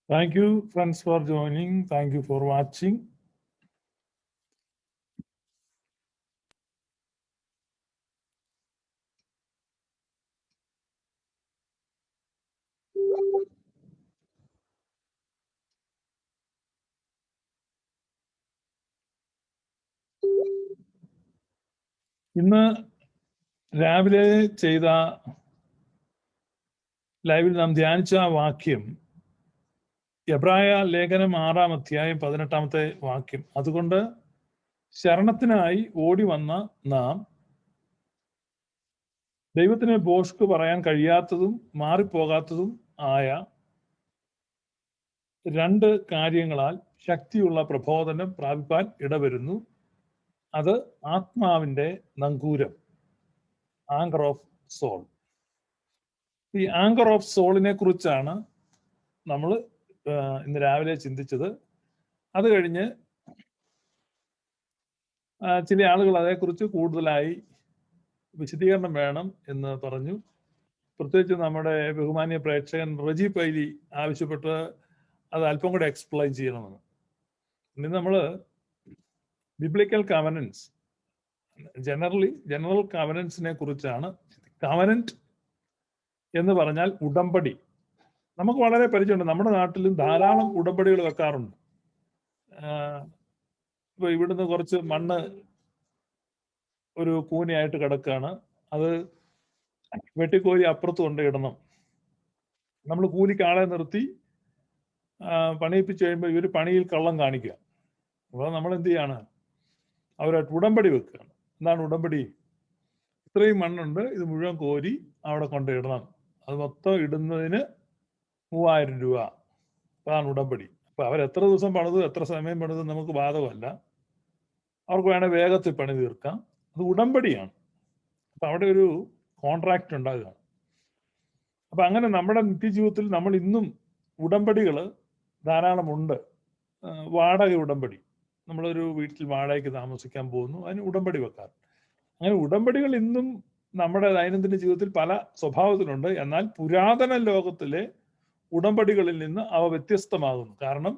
Thank you, friends, for joining. Thank you for watching. ഇന്ന് രാവിലെ ചെയ്ത ലൈവിൽ നാം ധ്യാനിച്ച വാക്യം എബ്രായ ലേഖനം 6-ാം അധ്യായം 18-ാമത്തെ വാക്യം. അതുകൊണ്ട് ശരണത്തിനായി ഓടി വന്ന നാം ദൈവത്തിന് ഭോഷ്ക് പറയാൻ കഴിയാത്തതും മാറിപ്പോകാത്തതും ആയ രണ്ട് കാര്യങ്ങളാൽ ശക്തിയുള്ള പ്രബോധനം പ്രാപിപ്പാൻ ഇടവരുന്നു. അത് ആത്മാവിന്റെ നങ്കൂരം, ആങ്കർ ഓഫ് സോൾ. ഈ ആങ്കർ ഓഫ് സോളിനെ കുറിച്ചാണ് നമ്മൾ ഇന്ന് രാവിലെ ചിന്തിച്ചത്. അത് കഴിഞ്ഞ് ചില ആളുകൾ അതേക്കുറിച്ച് കൂടുതലായി വിശദീകരണം വേണം എന്ന് പറഞ്ഞു. പ്രത്യേകിച്ച് നമ്മുടെ ബഹുമാന്യ പ്രേക്ഷകൻ റജി പൈലി ആവശ്യപ്പെട്ട് അത് അല്പം കൂടെ എക്സ്പ്ലെയിൻ ചെയ്യണമെന്ന്. ഇനി നമ്മൾ ബിബ്ലിക്കൽ കവനൻസ്, ജനറൽ കവനൻസിനെ കുറിച്ചാണ്. കവനന്റ് എന്ന് പറഞ്ഞാൽ ഉടമ്പടി. നമുക്ക് വളരെ പരിചയമുണ്ട്. നമ്മുടെ നാട്ടിലും ധാരാളം ഉടമ്പടികൾ വെക്കാറുണ്ട്. ഇപ്പൊ ഇവിടുന്ന് കുറച്ച് മണ്ണ് ഒരു കൂനയായിട്ട് കിടക്കുകയാണ്, അത് വെട്ടിക്കോരി അപ്പുറത്ത് കൊണ്ടിടണം. നമ്മൾ കൂലിക്കാളെ നിർത്തി പണിയിപ്പിച്ച് കഴിയുമ്പോൾ ഇവർ പണിയിൽ കള്ളം കാണിക്കുക. അപ്പോൾ നമ്മൾ എന്ത് ചെയ്യാണ്? അവരായിട്ട് ഉടമ്പടി വെക്കുകയാണ്. എന്താണ് ഉടമ്പടി? ഇത്രയും മണ്ണുണ്ട്, ഇത് മുഴുവൻ കോരി അവിടെ കൊണ്ടിടണം. അത് മൊത്തം ഇടുന്നതിന് 3000 രൂപ. അതാണ് ഉടമ്പടി. അപ്പൊ അവരെത്ര ദിവസം പണിത് എത്ര സമയം പണിത് നമുക്ക് ബാധകമല്ല. അവർക്ക് വേണേൽ വേഗത്തിൽ പണി തീർക്കാം. അത് ഉടമ്പടിയാണ്. അപ്പൊ അവിടെ ഒരു കോൺട്രാക്ട് ഉണ്ടാകുകയാണ്. അപ്പൊ അങ്ങനെ നമ്മുടെ നിത്യജീവിതത്തിൽ നമ്മൾ ഇന്നും ഉടമ്പടികൾ ധാരാളമുണ്ട്. വാടക ഉടമ്പടി, നമ്മളൊരു വീട്ടിൽ വാടകയ്ക്ക് താമസിക്കാൻ പോകുന്നു, അതിന് ഉടമ്പടി വെക്കാൻ. അങ്ങനെ ഉടമ്പടികൾ ഇന്നും നമ്മുടെ ദൈനംദിന ജീവിതത്തിൽ പല സ്വഭാവത്തിലുണ്ട്. എന്നാൽ പുരാതന ലോകത്തിലെ ഉടമ്പടികളിൽ നിന്ന് അവ വ്യത്യസ്തമാകുന്നു. കാരണം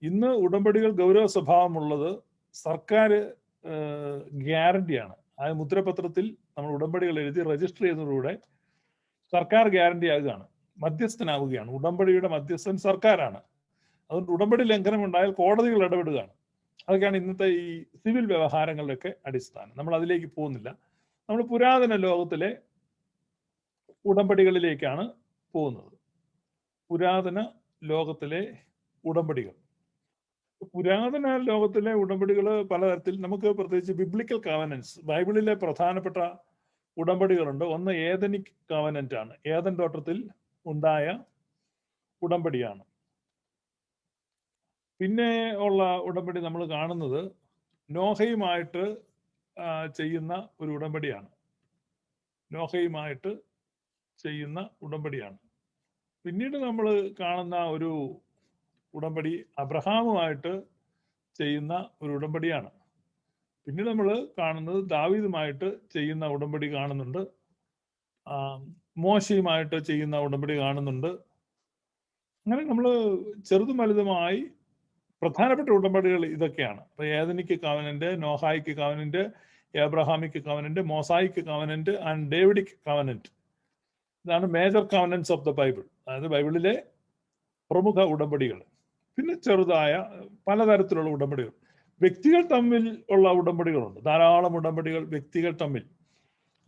ഇന്ന് ഉടമ്പടികൾ ഗൗരവ സ്വഭാവമുള്ളത് സർക്കാർ ഗ്യാരണ്ടിയാണ്. ആ മുദ്രപത്രത്തിൽ നമ്മൾ ഉടമ്പടികൾ എഴുതി രജിസ്റ്റർ ചെയ്യുന്നതിലൂടെ സർക്കാർ ഗ്യാരണ്ടി ആകുകയാണ്, മധ്യസ്ഥനാവുകയാണ്. ഉടമ്പടിയുടെ മധ്യസ്ഥൻ സർക്കാരാണ്. അതുകൊണ്ട് ഉടമ്പടി ലംഘനം ഉണ്ടായാൽ കോടതികൾ ഇടപെടുകയാണ്. അതൊക്കെയാണ് ഇന്നത്തെ ഈ സിവിൽ വ്യവഹാരങ്ങളുടെയൊക്കെ അടിസ്ഥാനം. നമ്മൾ അതിലേക്ക് പോകുന്നില്ല. നമ്മൾ പുരാതന ലോകത്തിലെ ഉടമ്പടികളിലേക്കാണ് പോകുന്നത്. പുരാതന ലോകത്തിലെ ഉടമ്പടികൾ, പുരാതന ലോകത്തിലെ ഉടമ്പടികൾ പലതരത്തിൽ. നമുക്ക് പ്രത്യേകിച്ച് ബിബ്ലിക്കൽ കവനൻസ്, ബൈബിളിലെ പ്രധാനപ്പെട്ട ഉടമ്പടികളുണ്ട്. ഒന്ന് ഏദനിക് കവനന്റ് ആണ്, ഏദൻ തോട്ടത്തിൽ ഉണ്ടായ ഉടമ്പടിയാണ്. പിന്നെ ഉള്ള ഉടമ്പടി നമ്മൾ കാണുന്നത് നോഹയുമായിട്ട് ചെയ്യുന്ന ഒരു ഉടമ്പടിയാണ്. നോഹയുമായിട്ട് ചെയ്യുന്ന ഉടമ്പടിയാണ്. പിന്നീട് നമ്മൾ കാണുന്ന ഒരു ഉടമ്പടി അബ്രഹാമുമായിട്ട് ചെയ്യുന്ന ഒരു ഉടമ്പടിയാണ്. പിന്നീട് നമ്മൾ കാണുന്നത് ദാവീദുമായിട്ട് ചെയ്യുന്ന ഉടമ്പടി കാണുന്നുണ്ട്, മോശയുമായിട്ട് ചെയ്യുന്ന ഉടമ്പടി കാണുന്നുണ്ട്. അങ്ങനെ നമ്മൾ ചെറുതും വലുതുമായി പ്രധാനപ്പെട്ട ഉടമ്പടികൾ ഇതൊക്കെയാണ്. അപ്പൊ Edenic covenant, Noahic covenant, Abrahamic covenant, Mosaic covenant and Davidic covenant. ഇതാണ് major covenants of the Bible, അതായത് ബൈബിളിലെ പ്രമുഖ ഉടമ്പടികൾ. പിന്നെ ചെറുതായ പലതരത്തിലുള്ള ഉടമ്പടികൾ. വ്യക്തികൾ തമ്മിൽ ഉള്ള ഉടമ്പടികളുണ്ട്, ധാരാളം ഉടമ്പടികൾ വ്യക്തികൾ തമ്മിൽ.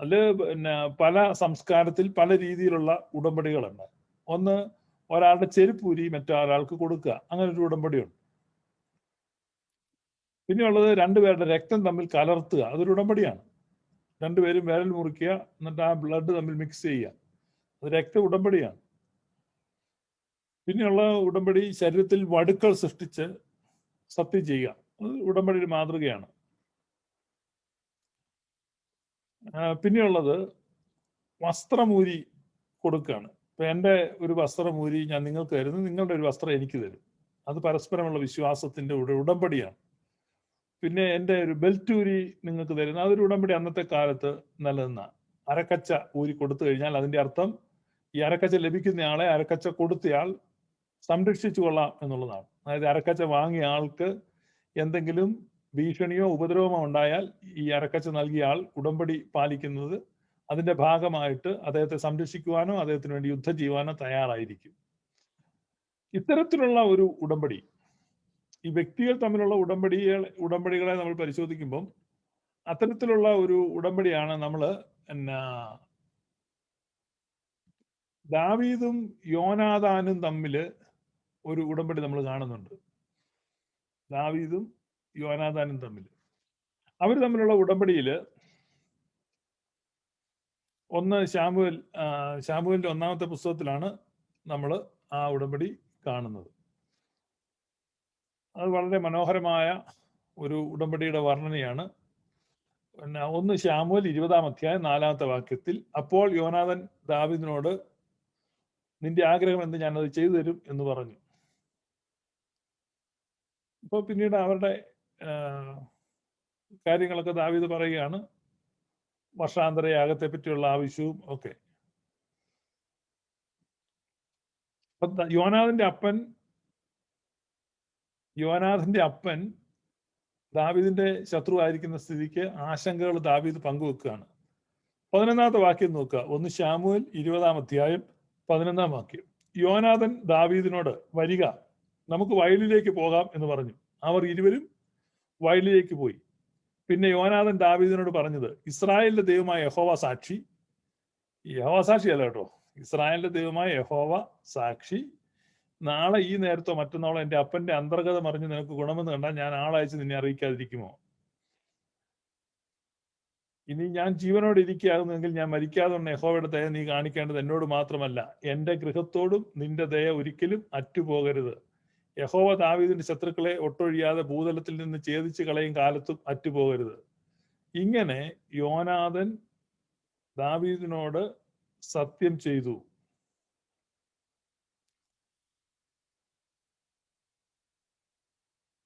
അതിൽ പിന്നെ പല സംസ്കാരത്തിൽ പല രീതിയിലുള്ള ഉടമ്പടികളുണ്ട്. ഒന്ന്, ഒരാളുടെ ചെരുപ്പൂരി മറ്റൊരാൾക്ക് കൊടുക്കുക, അങ്ങനെ ഒരു ഉടമ്പടിയുണ്ട്. പിന്നെയുള്ളത് രണ്ടുപേരുടെ രക്തം തമ്മിൽ കലർത്തുക, അതൊരു ഉടമ്പടിയാണ്. രണ്ടുപേരും വിരൽ മുറിക്കുക, എന്നിട്ട് ആ ബ്ലഡ് തമ്മിൽ മിക്സ് ചെയ്യുക, അത് രക്ത ഉടമ്പടിയാണ്. പിന്നെയുള്ള ഉടമ്പടി ശരീരത്തിൽ വടുക്കൾ സൃഷ്ടിച്ച് സത്യം ചെയ്യുക, അത് ഉടമ്പടിയുടെ മാതൃകയാണ്. പിന്നെയുള്ളത് വസ്ത്രമൂരി കൊടുക്കുകയാണ്. ഇപ്പൊ എൻ്റെ ഒരു വസ്ത്രമൂരി ഞാൻ നിങ്ങൾക്ക് തരുന്നു, നിങ്ങളുടെ ഒരു വസ്ത്രം എനിക്ക് തരും, അത് പരസ്പരമുള്ള വിശ്വാസത്തിന്റെ ഉടമ്പടിയാണ്. പിന്നെ എൻ്റെ ഒരു ബെൽറ്റൂരി നിങ്ങൾക്ക് തരുന്ന, അതൊരു ഉടമ്പടി അന്നത്തെ കാലത്ത് നിലനിന്ന. അരക്കച്ച ഊരി കൊടുത്തു കഴിഞ്ഞാൽ അതിന്റെ അർത്ഥം ഈ അരക്കച്ച ലഭിക്കുന്നയാളെ അരക്കച്ച കൊടുത്തയാൾ സംരക്ഷിച്ചു കൊള്ളാം എന്നുള്ളതാണ്. അതായത് അരക്കച്ച വാങ്ങിയ ആൾക്ക് എന്തെങ്കിലും ഭീഷണിയോ ഉപദ്രവമോ ഉണ്ടായാൽ ഈ അരക്കച്ച നൽകിയ ആൾ ഉടമ്പടി പാലിക്കുന്നത് അതിന്റെ ഭാഗമായിട്ട് അദ്ദേഹത്തെ സംരക്ഷിക്കുവാനോ അദ്ദേഹത്തിന് വേണ്ടി യുദ്ധം ചെയ്യുവാനോ തയ്യാറായിരിക്കും. ഇത്തരത്തിലുള്ള ഒരു ഉടമ്പടി, ഈ വ്യക്തികൾ തമ്മിലുള്ള ഉടമ്പടികളെ നമ്മൾ പരിശോധിക്കുമ്പോൾ അത്തരത്തിലുള്ള ഒരു ഉടമ്പടിയാണ് നമ്മൾ ദാവീദും യോനാഥാനും തമ്മിൽ ഒരു ഉടമ്പടി നമ്മൾ കാണുന്നുണ്ട്. ദാവീദും യോനാഥാനും തമ്മിൽ അവർ തമ്മിലുള്ള ഉടമ്പടിയിൽ ഒന്ന് ശാമൂവേലിന്റെ 1-ാമത്തെ പുസ്തകത്തിലാണ് നമ്മൾ ആ ഉടമ്പടി കാണുന്നത്. അത് വളരെ മനോഹരമായ ഒരു ഉടമ്പടിയുടെ വർണ്ണനയാണ്. പിന്നെ 1 ശമൂവേൽ 20-ാം അധ്യായം 4-ാമത്തെ വാക്യത്തിൽ, അപ്പോൾ യോനാഥാൻ ദാവീദിനോട് നിന്റെ ആഗ്രഹം എന്ത്, ഞാനത് ചെയ്തു തരും എന്ന് പറഞ്ഞു. അപ്പോൾ പിന്നീട് അവരുടെ കാര്യങ്ങളൊക്കെ ദാവീദ് പറയുകയാണ്, വർഷാന്തര യാഗത്തെ പറ്റിയുള്ള ആവശ്യവും ഒക്കെ. യോനാഥന്റെ അപ്പൻ ദാവീദിന്റെ ശത്രുവായിരിക്കുന്ന സ്ഥിതിക്ക് ആശങ്കകൾ ദാവീദ് പങ്കുവെക്കുകയാണ്. 11-ാമത്തെ വാക്യം നോക്കുക. 1 ശമൂവേൽ 20-ാം അധ്യായം 11-ാം വാക്യം. യോനാഥൻ ദാവീദിനോട്, വരിക, നമുക്ക് വയലിലേക്ക് പോകാം എന്ന് പറഞ്ഞു. അവർ ഇരുവരും വയലിലേക്ക് പോയി. പിന്നെ യോനാഥൻ ദാവീദിനോട് പറഞ്ഞത്, ഇസ്രായേലിന്റെ ദൈവമായ യഹോവ സാക്ഷി. യഹോവ സാക്ഷി അല്ല കേട്ടോ, ഇസ്രായേലിന്റെ ദൈവമായ യഹോവ സാക്ഷി, നാളെ ഈ നേരത്തോ മറ്റന്നാളോ എന്റെ അപ്പന്റെ അന്തർഗതം അറിഞ്ഞ് നിനക്ക് ഗുണമെന്ന് കണ്ടാൽ ഞാൻ ആളയച്ച് നിന്നെ അറിയിക്കാതിരിക്കുമോ? ഇനി ഞാൻ ജീവനോട് ഇരിക്കുകയാകുന്നെങ്കിൽ ഞാൻ മരിക്കാതെ യഹോവയുടെ ദയ നീ കാണിക്കേണ്ടത് എന്നോട് മാത്രമല്ല, എന്റെ ഗൃഹത്തോടും നിന്റെ ദയ ഒരിക്കലും അറ്റുപോകരുത്. യഹോവ ദാവീദിന്റെ ശത്രുക്കളെ ഒട്ടൊഴിയാതെ ഭൂതലത്തിൽ നിന്ന് ഛേദിച്ച് കളയും കാലത്തും അറ്റുപോകരുത്. ഇങ്ങനെ യോനാഥൻ ദാവീദിനോട് സത്യം ചെയ്തു.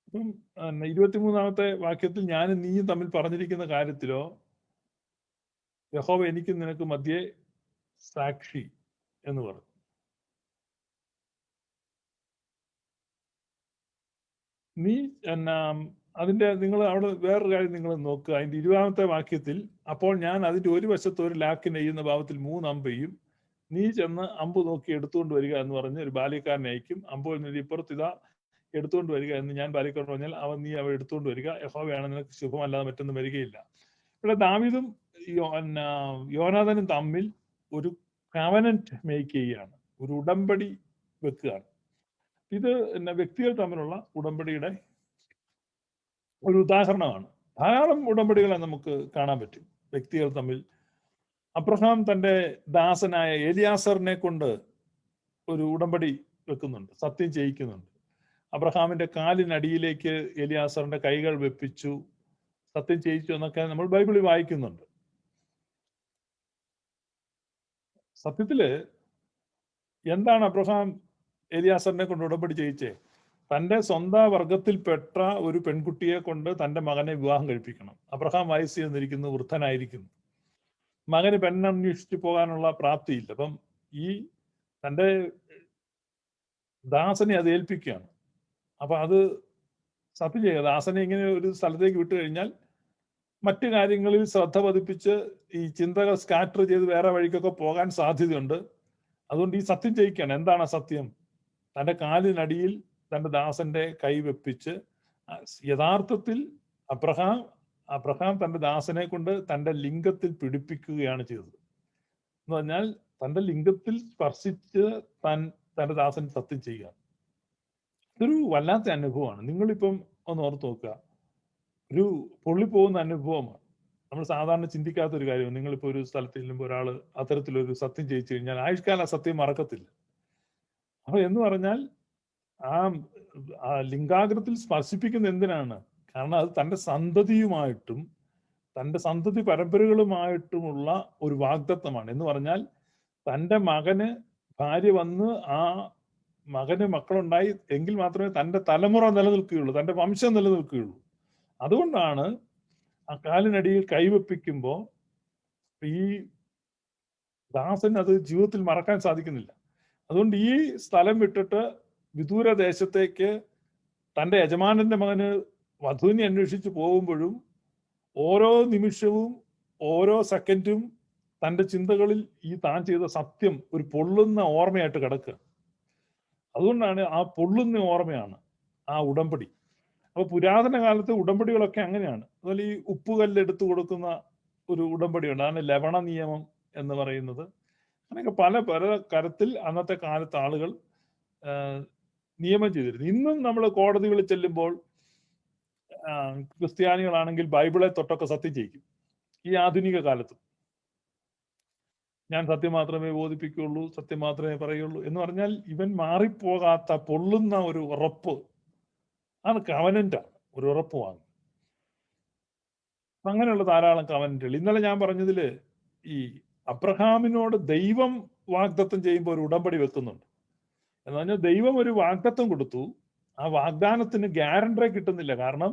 അപ്പം 23-ാമത്തെ വാക്യത്തിൽ, ഞാനും നീയും തമ്മിൽ പറഞ്ഞിരിക്കുന്ന കാര്യത്തിലോ യഹോവ എനിക്കും നിനക്ക് മധ്യേ സാക്ഷി എന്ന് പറഞ്ഞു. നീ അതിന്റെ നിങ്ങൾ അവിടെ വേറൊരു കാര്യം നിങ്ങൾ നോക്കുക. അതിന്റെ 20-ാമത്തെ വാക്യത്തിൽ, അപ്പോൾ ഞാൻ അതിന്റെ ഒരു വശത്ത് ഒരു ലാക്ക് നെയ്യുന്ന ഭാവത്തിൽ 3 അമ്പയും നീ ചെന്ന് അമ്പ് നോക്കി എടുത്തുകൊണ്ട് വരിക എന്ന് പറഞ്ഞ് ഒരു ബാല്യക്കാരനെ അയക്കും. അമ്പോൾ നിന്ന് ഇപ്പുറത്ത് ഇതാ എടുത്തുകൊണ്ട് വരിക എന്ന് ഞാൻ ബാല്യക്കാരൻ പറഞ്ഞാൽ നീ അവ എടുത്തുകൊണ്ട് വരിക, യഹോവയാണ് നിനക്ക് ശുഭമല്ലാതെ മറ്റൊന്നും വരികയില്ല. ഇവിടെ ദാവീദും യോനാഥാനും തമ്മിൽ ഒരു കവനന്റ് മേക്ക് ചെയ്യുകയാണ്, ഒരു ഉടമ്പടി വെക്കുകയാണ്. ഇത് വ്യക്തികൾ തമ്മിലുള്ള ഉടമ്പടിയുടെ ഒരു ഉദാഹരണമാണ്. ധാരാളം ഉടമ്പടികളെ നമുക്ക് കാണാൻ പറ്റും വ്യക്തികൾ തമ്മിൽ. അബ്രഹാം തന്റെ ദാസനായ എലിയാസറിനെ കൊണ്ട് ഒരു ഉടമ്പടി വെക്കുന്നുണ്ട്, സത്യം ചെയ്യിക്കുന്നുണ്ട്. അബ്രഹാമിന്റെ കാലിനടിയിലേക്ക് എലിയാസറിന്റെ കൈകൾ വെപ്പിച്ചു, സത്യം ചെയ്യിച്ചു എന്നൊക്കെ നമ്മൾ ബൈബിളിൽ വായിക്കുന്നുണ്ട്. സത്യത്തില് എന്താണ് അബ്രഹാം എലിയാസറിനെ കൊണ്ട് ഉടമ്പടി ചെയ്യിച്ചേ? തന്റെ സ്വന്തം വർഗത്തിൽപ്പെട്ട ഒരു പെൺകുട്ടിയെ കൊണ്ട് തന്റെ മകനെ വിവാഹം കഴിപ്പിക്കണം. അബ്രഹാം വയസ്സ് ചെന്നിരിക്കുന്നു, വൃദ്ധനായിരിക്കുന്നു, മകന് പെണ്ണന്വേഷിച്ചു പോകാനുള്ള പ്രാപ്തിയില്ല. അപ്പം ഈ തന്റെ ദാസനെ അത് ഏൽപ്പിക്കുകയാണ്. അപ്പൊ അത് സത്യം ചെയ്യുക. ദാസനെ ഇങ്ങനെ ഒരു സ്ഥലത്തേക്ക് വിട്ടു കഴിഞ്ഞാൽ മറ്റു കാര്യങ്ങളിൽ ശ്രദ്ധ പതിപ്പിച്ച് ഈ ചിന്തകൾ സ്കാറ്റർ ചെയ്ത് വേറെ വഴിക്കൊക്കെ പോകാൻ സാധ്യതയുണ്ട്. അതുകൊണ്ട് ഈ സത്യം ചെയ്യിക്കുകയാണ്. എന്താണ് സത്യം? തന്റെ കാലിനടിയിൽ തന്റെ ദാസന്റെ കൈ വെപ്പിച്ച്, യഥാർത്ഥത്തിൽ അബ്രഹാം തന്റെ ദാസനെ കൊണ്ട് തന്റെ ലിംഗത്തിൽ പിടിപ്പിക്കുകയാണ് ചെയ്തത്. എന്ന് പറഞ്ഞാൽ തന്റെ ലിംഗത്തിൽ സ്പർശിച്ച് തന്റെ ദാസൻ സത്യം ചെയ്യുക. ഇതൊരു വല്ലാത്ത അനുഭവമാണ്. നിങ്ങളിപ്പം ഒന്ന് ഓർത്ത് നോക്കുക, ഒരു പൊള്ളിപ്പോകുന്ന അനുഭവമാണ്. നമ്മൾ സാധാരണ ചിന്തിക്കാത്തൊരു കാര്യമാണ്. നിങ്ങളിപ്പോ ഒരു സ്ഥലത്ത് ചെല്ലുമ്പോൾ ഒരാൾ അത്തരത്തിലൊരു സത്യം ചെയ്യിച്ചു കഴിഞ്ഞാൽ ആയുഷ്കാലം ആ സത്യം മറക്കത്തില്ല. അപ്പൊ എന്ന് പറഞ്ഞാൽ ആ ലിംഗാഗ്രത്തിൽ സ്പർശിപ്പിക്കുന്ന എന്തിനാണ്? കാരണം അത് തന്റെ സന്തതിയുമായിട്ടും തന്റെ സന്തതി പരമ്പരകളുമായിട്ടുമുള്ള ഒരു വാഗ്ദത്തമാണ്. എന്ന് പറഞ്ഞാൽ തന്റെ മകന് ഭാര്യ വന്ന് ആ മകന് മക്കളുണ്ടായി എങ്കിൽ മാത്രമേ തന്റെ തലമുറ നിലനിൽക്കുകയുള്ളൂ, തന്റെ വംശം നിലനിൽക്കുകയുള്ളൂ. അതുകൊണ്ടാണ് ആ കാലിനടിയിൽ കൈവെപ്പിക്കുമ്പോൾ ഈ ദാസൻ അത് ജീവിതത്തിൽ മറക്കാൻ സാധിക്കുന്നില്ല. അതുകൊണ്ട് ഈ സ്ഥലം വിട്ടിട്ട് വിദൂരദേശത്തേക്ക് തൻ്റെ യജമാനന്റെ മകന് വധുവിനെ അന്വേഷിച്ച് പോകുമ്പോഴും ഓരോ നിമിഷവും ഓരോ സെക്കൻഡും തൻ്റെ ചിന്തകളിൽ ഈ താൻ ചെയ്ത സത്യം ഒരു പൊള്ളുന്ന ഓർമ്മയായിട്ട് കിടക്കുക. അതുകൊണ്ടാണ് ആ പൊള്ളുന്ന ഓർമ്മയാണ് ആ ഉടമ്പടി. അപ്പൊ പുരാതന കാലത്തെ ഉടമ്പടികളൊക്കെ അങ്ങനെയാണ്. അതുപോലെ ഈ ഉപ്പുകല്ലെടുത്തു കൊടുക്കുന്ന ഒരു ഉടമ്പടിയുണ്ട്, അതാണ് ലവണ നിയമം എന്ന് പറയുന്നത്. അങ്ങനെയൊക്കെ പല പല തരത്തിൽ അന്നത്തെ കാലത്ത് ആളുകൾ നിയമം ചെയ്തിരുന്നു. ഇന്നും നമ്മൾ കോടതികളിൽ ചെല്ലുമ്പോൾ ക്രിസ്ത്യാനികളാണെങ്കിൽ ബൈബിളെ തൊട്ടൊക്കെ സത്യം ചെയ്യിക്കും. ഈ ആധുനിക കാലത്തും ഞാൻ സത്യം മാത്രമേ ബോധിപ്പിക്കുകയുള്ളൂ, സത്യം മാത്രമേ പറയുള്ളൂ എന്ന് പറഞ്ഞാൽ ഇവൻ മാറിപ്പോകാത്ത പൊള്ളുന്ന ഒരു ഉറപ്പ്, അത് കവനന്റാണ്, ഒരു ഉറപ്പ് വാങ്ങും. അങ്ങനെയുള്ള ധാരാളം കവനന്റുകൾ. ഇന്നലെ ഞാൻ പറഞ്ഞതില് ഈ അബ്രഹാമിനോട് ദൈവം വാഗ്ദത്തം ചെയ്യുമ്പോൾ ഒരു ഉടമ്പടി വെക്കുന്നുണ്ട്. എന്ന് പറഞ്ഞാൽ ദൈവം ഒരു വാഗ്ദത്തം കൊടുത്തു, ആ വാഗ്ദാനത്തിന് ഗ്യാരണ്ടറെ കിട്ടുന്നില്ല. കാരണം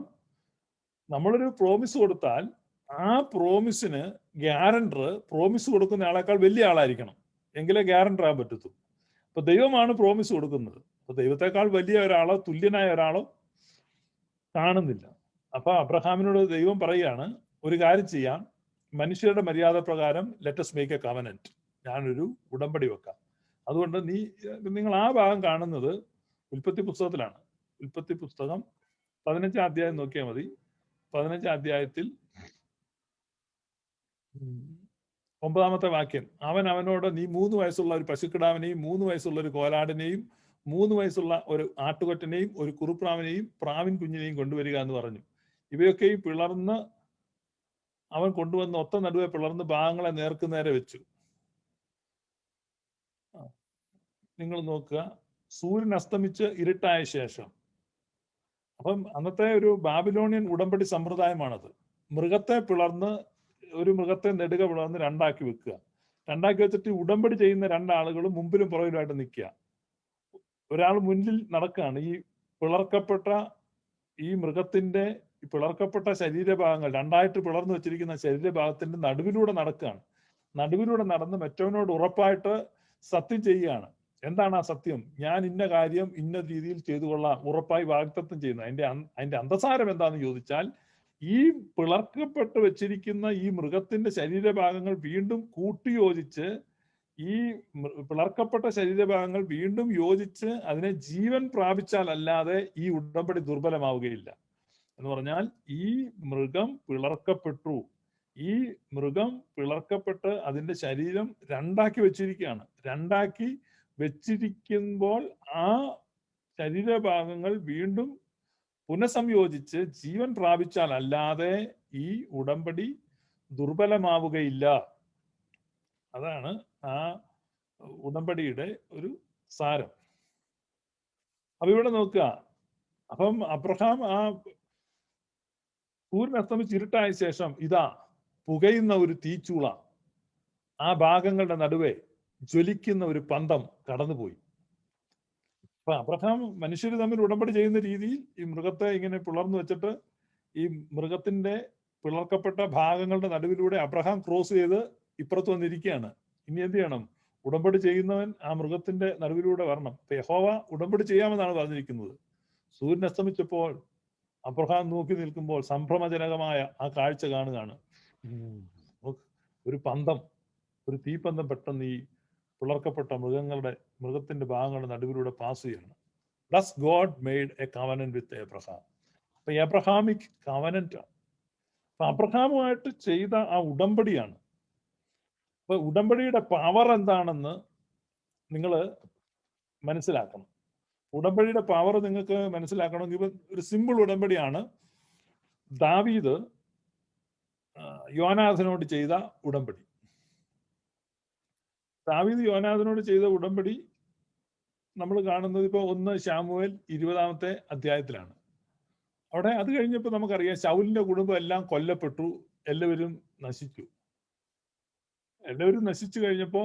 നമ്മളൊരു പ്രോമിസ് കൊടുത്താൽ ആ പ്രോമിസിന് ഗ്യാരണ്ടർ പ്രോമിസ് കൊടുക്കുന്ന ആളെക്കാൾ വലിയ ആളായിരിക്കണം, എങ്കിലേ ഗ്യാരണ്ടർ ആകാൻ പറ്റത്തു. അപ്പൊ ദൈവമാണ് പ്രോമിസ് കൊടുക്കുന്നത്. അപ്പൊ ദൈവത്തെക്കാൾ വലിയ ഒരാളോ തുല്യനായ ഒരാളോ കാണുന്നില്ല. അപ്പൊ അബ്രഹാമിനോട് ദൈവം പറയുകയാണ്, ഒരു കാര്യം ചെയ്യാം, മനുഷ്യരുടെ മര്യാദ പ്രകാരം ലെറ്റസ് മേക്ക് എ കവനന്റ്, ഞാനൊരു ഉടമ്പടി വെക്കാം. അതുകൊണ്ട് നിങ്ങൾ ആ ഭാഗം കാണുന്നത് ഉൽപ്പത്തി പുസ്തകത്തിലാണ്. ഉൽപ്പത്തി പുസ്തകം 15 അധ്യായം നോക്കിയാൽ മതി. 15 അധ്യായത്തിൽ 9 വാക്യം, അവനോട് നീ 3 വയസ്സുള്ള ഒരു പശുക്കിടാവിനെയും 3 വയസ്സുള്ള ഒരു കോലാടിനെയും 3 വയസ്സുള്ള ഒരു ആട്ടുകൊറ്റനെയും ഒരു കുറുപ്രാവിനെയും പ്രാവിൻ കുഞ്ഞിനെയും കൊണ്ടുവരിക എന്ന് പറഞ്ഞു. ഇവയൊക്കെയും പിളർന്ന് അവൻ കൊണ്ടുവന്ന് ഒത്ത നടുവെ പിളർന്ന് ഭാഗങ്ങളെ നേർക്കുനേരെ വെച്ചു. നിങ്ങൾ നോക്കുക, സൂര്യൻ അസ്തമിച്ച് ഇരുട്ടായ ശേഷം. അപ്പം അന്നത്തെ ഒരു ബാബിലോണിയൻ ഉടമ്പടി സമ്പ്രദായമാണത്. മൃഗത്തെ പിളർന്ന്, ഒരു മൃഗത്തെ നെടുക പിളർന്ന് രണ്ടാക്കി വെക്കുക. രണ്ടാക്കി വെച്ചിട്ട് ഉടമ്പടി ചെയ്യുന്ന രണ്ടാളുകളും മുമ്പിലും പുറകിലുമായിട്ട് നിൽക്കുക. ഒരാൾ മുന്നിൽ നടക്കുകയാണ്. ഈ പിളർക്കപ്പെട്ട ഈ മൃഗത്തിന്റെ പിളർക്കപ്പെട്ട ശരീരഭാഗങ്ങൾ, രണ്ടായിട്ട് പിളർന്നു വെച്ചിരിക്കുന്ന ശരീരഭാഗത്തിന്റെ നടുവിലൂടെ നടക്കുകയാണ്. നടുവിലൂടെ നടന്ന് മറ്റവനോട് ഉറപ്പായിട്ട് സത്യം ചെയ്യുകയാണ്. എന്താണ് ആ സത്യം? ഞാൻ ഇന്ന കാര്യം ഇന്ന രീതിയിൽ ചെയ്തു കൊള്ളാം, ഉറപ്പായി വാഗ്ദത്തം ചെയ്യുന്നു. അതിന്റെ അന്തസാരം എന്താണെന്ന് ചോദിച്ചാൽ, ഈ പിളർക്കപ്പെട്ട് വെച്ചിരിക്കുന്ന ഈ മൃഗത്തിന്റെ ശരീരഭാഗങ്ങൾ വീണ്ടും കൂട്ടിയോജിച്ച്, ഈ പിളർക്കപ്പെട്ട ശരീരഭാഗങ്ങൾ വീണ്ടും യോജിച്ച് അതിനെ ജീവൻ പ്രാപിച്ചാൽ അല്ലാതെ ഈ ഉടമ്പടി ദുർബലമാവുകയില്ല. എന്ന് പറഞ്ഞാൽ ഈ മൃഗം പിളർക്കപ്പെട്ടു, ഈ മൃഗം പിളർക്കപ്പെട്ട് അതിന്റെ ശരീരം രണ്ടാക്കി വെച്ചിരിക്കുകയാണ്. രണ്ടാക്കി വെച്ചിരിക്കുമ്പോൾ ആ ശരീരഭാഗങ്ങൾ വീണ്ടും പുനഃസംയോജിച്ച് ജീവൻ പ്രാപിച്ചാൽ അല്ലാതെ ഈ ഉടമ്പടി ദുർബലമാവുകയില്ല. അതാണ് ആ ഉടമ്പടിയുടെ ഒരു സാരം. അപ്പൊ ഇവിടെ നോക്കുക, അപ്പം അബ്രഹാം ആ സൂര്യൻ അസ്തമിച്ച് ഇരുട്ടായ ശേഷം ഇതാ പുകയുന്ന ഒരു തീച്ചൂള, ആ ഭാഗങ്ങളുടെ നടുവെ ജ്വലിക്കുന്ന ഒരു പന്തം കടന്നുപോയി. അപ്പൊ അബ്രഹാം മനുഷ്യർ തമ്മിൽ ഉടമ്പടി ചെയ്യുന്ന രീതിയിൽ ഈ മൃഗത്തെ ഇങ്ങനെ പിളർന്നു വെച്ചിട്ട് ഈ മൃഗത്തിന്റെ പിളർക്കപ്പെട്ട ഭാഗങ്ങളുടെ നടുവിലൂടെ അബ്രഹാം ക്രോസ് ചെയ്ത് ഇപ്പുറത്ത് വന്നിരിക്കുകയാണ്. ഇനി എന്ത് ചെയ്യണം? ഉടമ്പടി ചെയ്യുന്നവൻ ആ മൃഗത്തിന്റെ നടുവിലൂടെ വരണം. യഹോവ ഉടമ്പടി ചെയ്യാമെന്നാണ് പറഞ്ഞിരിക്കുന്നത്. സൂര്യൻ അസ്തമിച്ചപ്പോൾ അബ്രഹാം നോക്കി നിൽക്കുമ്പോൾ സംഭ്രമജനകമായ ആ കാഴ്ച കാണുകയാണ്. ഒരു പന്തം, ഒരു തീപ്പന്തം പെട്ടെന്ന് ഈ പിളർക്കപ്പെട്ട മൃഗത്തിന്റെ ഭാഗങ്ങളുടെ നടുവിലൂടെ പാസ് ചെയ്യണം. Thus God made a covenant with Abraham. അപ്പൊ എബ്രഹാമിക് കവനന്റ് ആണ്. അപ്പൊ അബ്രഹാമുമായിട്ട് ചെയ്ത ആ ഉടമ്പടിയാണ്. അപ്പൊ ഉടമ്പടിയുടെ പവർ എന്താണെന്ന് നിങ്ങൾ മനസ്സിലാക്കണം. ഉടമ്പടിയുടെ പവർ നിങ്ങൾക്ക് മനസ്സിലാക്കണമെങ്കിൽ ഒരു സിമ്പിൾ ഉടമ്പടിയാണ് ദാവീദ് യോനാഥനോട് ചെയ്ത ഉടമ്പടി. ദാവീദ് യോനാഥനോട് ചെയ്ത ഉടമ്പടി നമ്മൾ കാണുന്നത് ഇപ്പൊ 1 ശമൂവേൽ 20 അധ്യായത്തിലാണ്. അവിടെ അത് കഴിഞ്ഞപ്പോൾ നമുക്കറിയാം ശൗലിന്റെ കുടുംബം എല്ലാം കൊല്ലപ്പെട്ടു, എല്ലാവരും നശിച്ചു. എല്ലാവരും നശിച്ചു കഴിഞ്ഞപ്പോ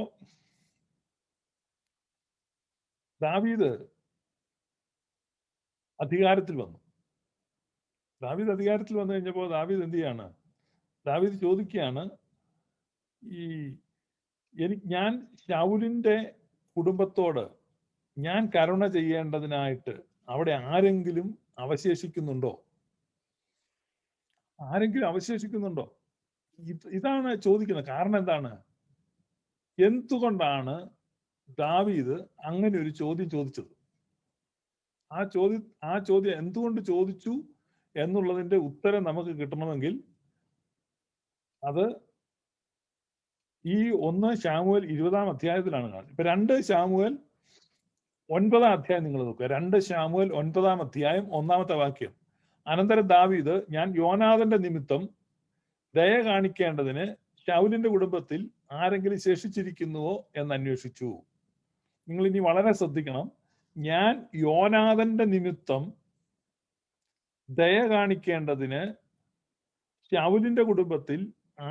ദാവീദ് അധികാരത്തിൽ വന്നു. ദാവീദ് അധികാരത്തിൽ വന്നു കഴിഞ്ഞപ്പോൾ ദാവീദ് എന്ത് ചെയ്യാണ്? ദാവീദ് ചോദിക്കുകയാണ്, ഞാൻ ശൗലിന്റെ കുടുംബത്തോട് ഞാൻ കരുണ ചെയ്യേണ്ടതിനായിട്ട് അവിടെ ആരെങ്കിലും അവശേഷിക്കുന്നുണ്ടോ? ആരെങ്കിലും അവശേഷിക്കുന്നുണ്ടോ? ഇതാണ് ചോദിക്കുന്നത്. കാരണം എന്താണ്? എന്തുകൊണ്ടാണ് ദാവീദ് അങ്ങനെ ഒരു ചോദ്യം ചോദിച്ചത്? ആ ചോദ്യം എന്തുകൊണ്ട് ചോദിച്ചു എന്നുള്ളതിന്റെ ഉത്തരം നമുക്ക് കിട്ടണമെങ്കിൽ അത് ഈ 1 ശമൂവേൽ 20-ാം അധ്യായത്തിലാണ് കാണുന്നത്. ഇപ്പൊ 2 ശമൂവേൽ 9-ാം അധ്യായം നിങ്ങൾ നോക്കുക. 2 ശമൂവേൽ 9-ാം അധ്യായം 1-ാമത്തെ വാക്യം. അനന്തരം ദാവീദ്, ഞാൻ യോനാഥന്റെ നിമിത്തം ദയ കാണിക്കേണ്ടതിന് ശൗലിന്റെ കുടുംബത്തിൽ ആരെങ്കിലും ശേഷിച്ചിരിക്കുന്നുവോ എന്ന് അന്വേഷിച്ചു. നിങ്ങൾ ഇനി വളരെ ശ്രദ്ധിക്കണം. ഞാൻ യോനാഥന്റെ നിമിത്തം ദയ കാണിക്കേണ്ടതിന് ശൗലിന്റെ കുടുംബത്തിൽ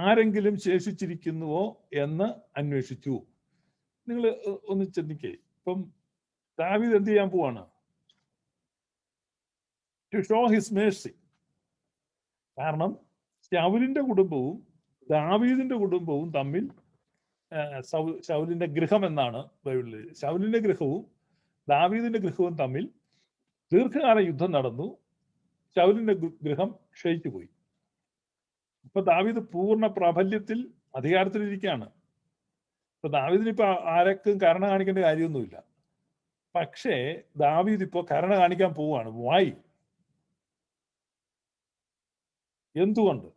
ആരെങ്കിലും ശേഷിച്ചിരിക്കുന്നുവോ എന്ന് അന്വേഷിച്ചു. നിങ്ങൾ ഒന്ന് ചിന്തിക്കേ. ഇപ്പം ദാവീദ് എന്ത് ചെയ്യാൻ പോവാണ്? To show his mercy. കാരണം ശൗലിന്റെ കുടുംബവും ദാവീദിന്റെ കുടുംബവും തമ്മിൽ, ശൗലിന്റെ ഗൃഹം എന്നാണ് ബൈബിളിൽ, ശൗലിന്റെ ഗൃഹവും ദാവീദിന്റെ ഗൃഹവും തമ്മിൽ ദീർഘകാല യുദ്ധം നടന്നു. ശൗലിന്റെ ഗൃഹം ക്ഷയിച്ചു പോയി. ഇപ്പൊ ദാവീദ് പൂർണ്ണ പ്രാബല്യത്തിൽ അധികാരത്തിലിരിക്കുകയാണ്. ഇപ്പൊ ദാവീദിന് ഇപ്പൊ ആരൊക്കെ കരുണ കാണിക്കേണ്ട കാര്യമൊന്നുമില്ല. പക്ഷേ ദാവീദ് ഇപ്പോ കരുണ കാണിക്കാൻ പോവുകയാണ്. വൈ? എന്തുകൊണ്ടാണ്?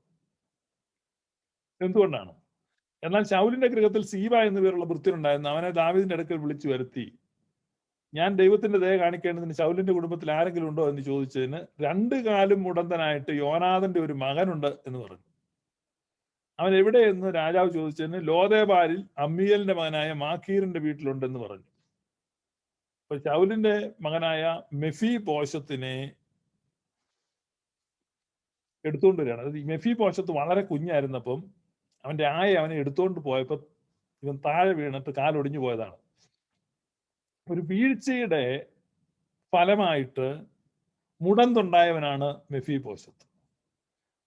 എന്നാൽ ശൗലിന്റെ ഗൃഹത്തിൽ സീബ എന്നു പേരുള്ള ഭൃത്യനുണ്ടായിരുന്നു. അവനെ ദാവീദിന്റെ അടുക്കൽ വിളിച്ചു വരുത്തി, ഞാൻ ദൈവത്തിന്റെ ദയ കാണിക്കേണ്ടതിന് ശൗലിന്റെ കുടുംബത്തിൽ ആരെങ്കിലും ഉണ്ടോ എന്ന് ചോദിച്ചതിന് 2 കാലും മുടന്തനായിട്ട് യോനാഥന്റെ ഒരു മകനുണ്ട് എന്ന് പറഞ്ഞു. അവൻ എവിടെയെന്ന് രാജാവ് ചോദിച്ചതിന് ലോദേബാരിൽ അമ്മിയേലിന്റെ മകനായ മാഖീറിന്റെ വീട്ടിലുണ്ടെന്ന് പറഞ്ഞു. അപ്പൊ ശൗലിന്റെ മകനായ മെഫീബോശത്തിനെ എടുത്തുകൊണ്ട് വരികയാണ്. അതായത് ഈ മെഫീബോശത്ത് വളരെ കുഞ്ഞായിരുന്നപ്പം അവന്റെ അവനെ എടുത്തുകൊണ്ട് പോയപ്പോ ഇവൻ താഴെ വീണിട്ട് കാലൊടിഞ്ഞു പോയതാണ്. ഒരു വീഴ്ചയുടെ ഫലമായിട്ട് മുടന്തുണ്ടായവനാണ് മെഫീബോശത്ത്.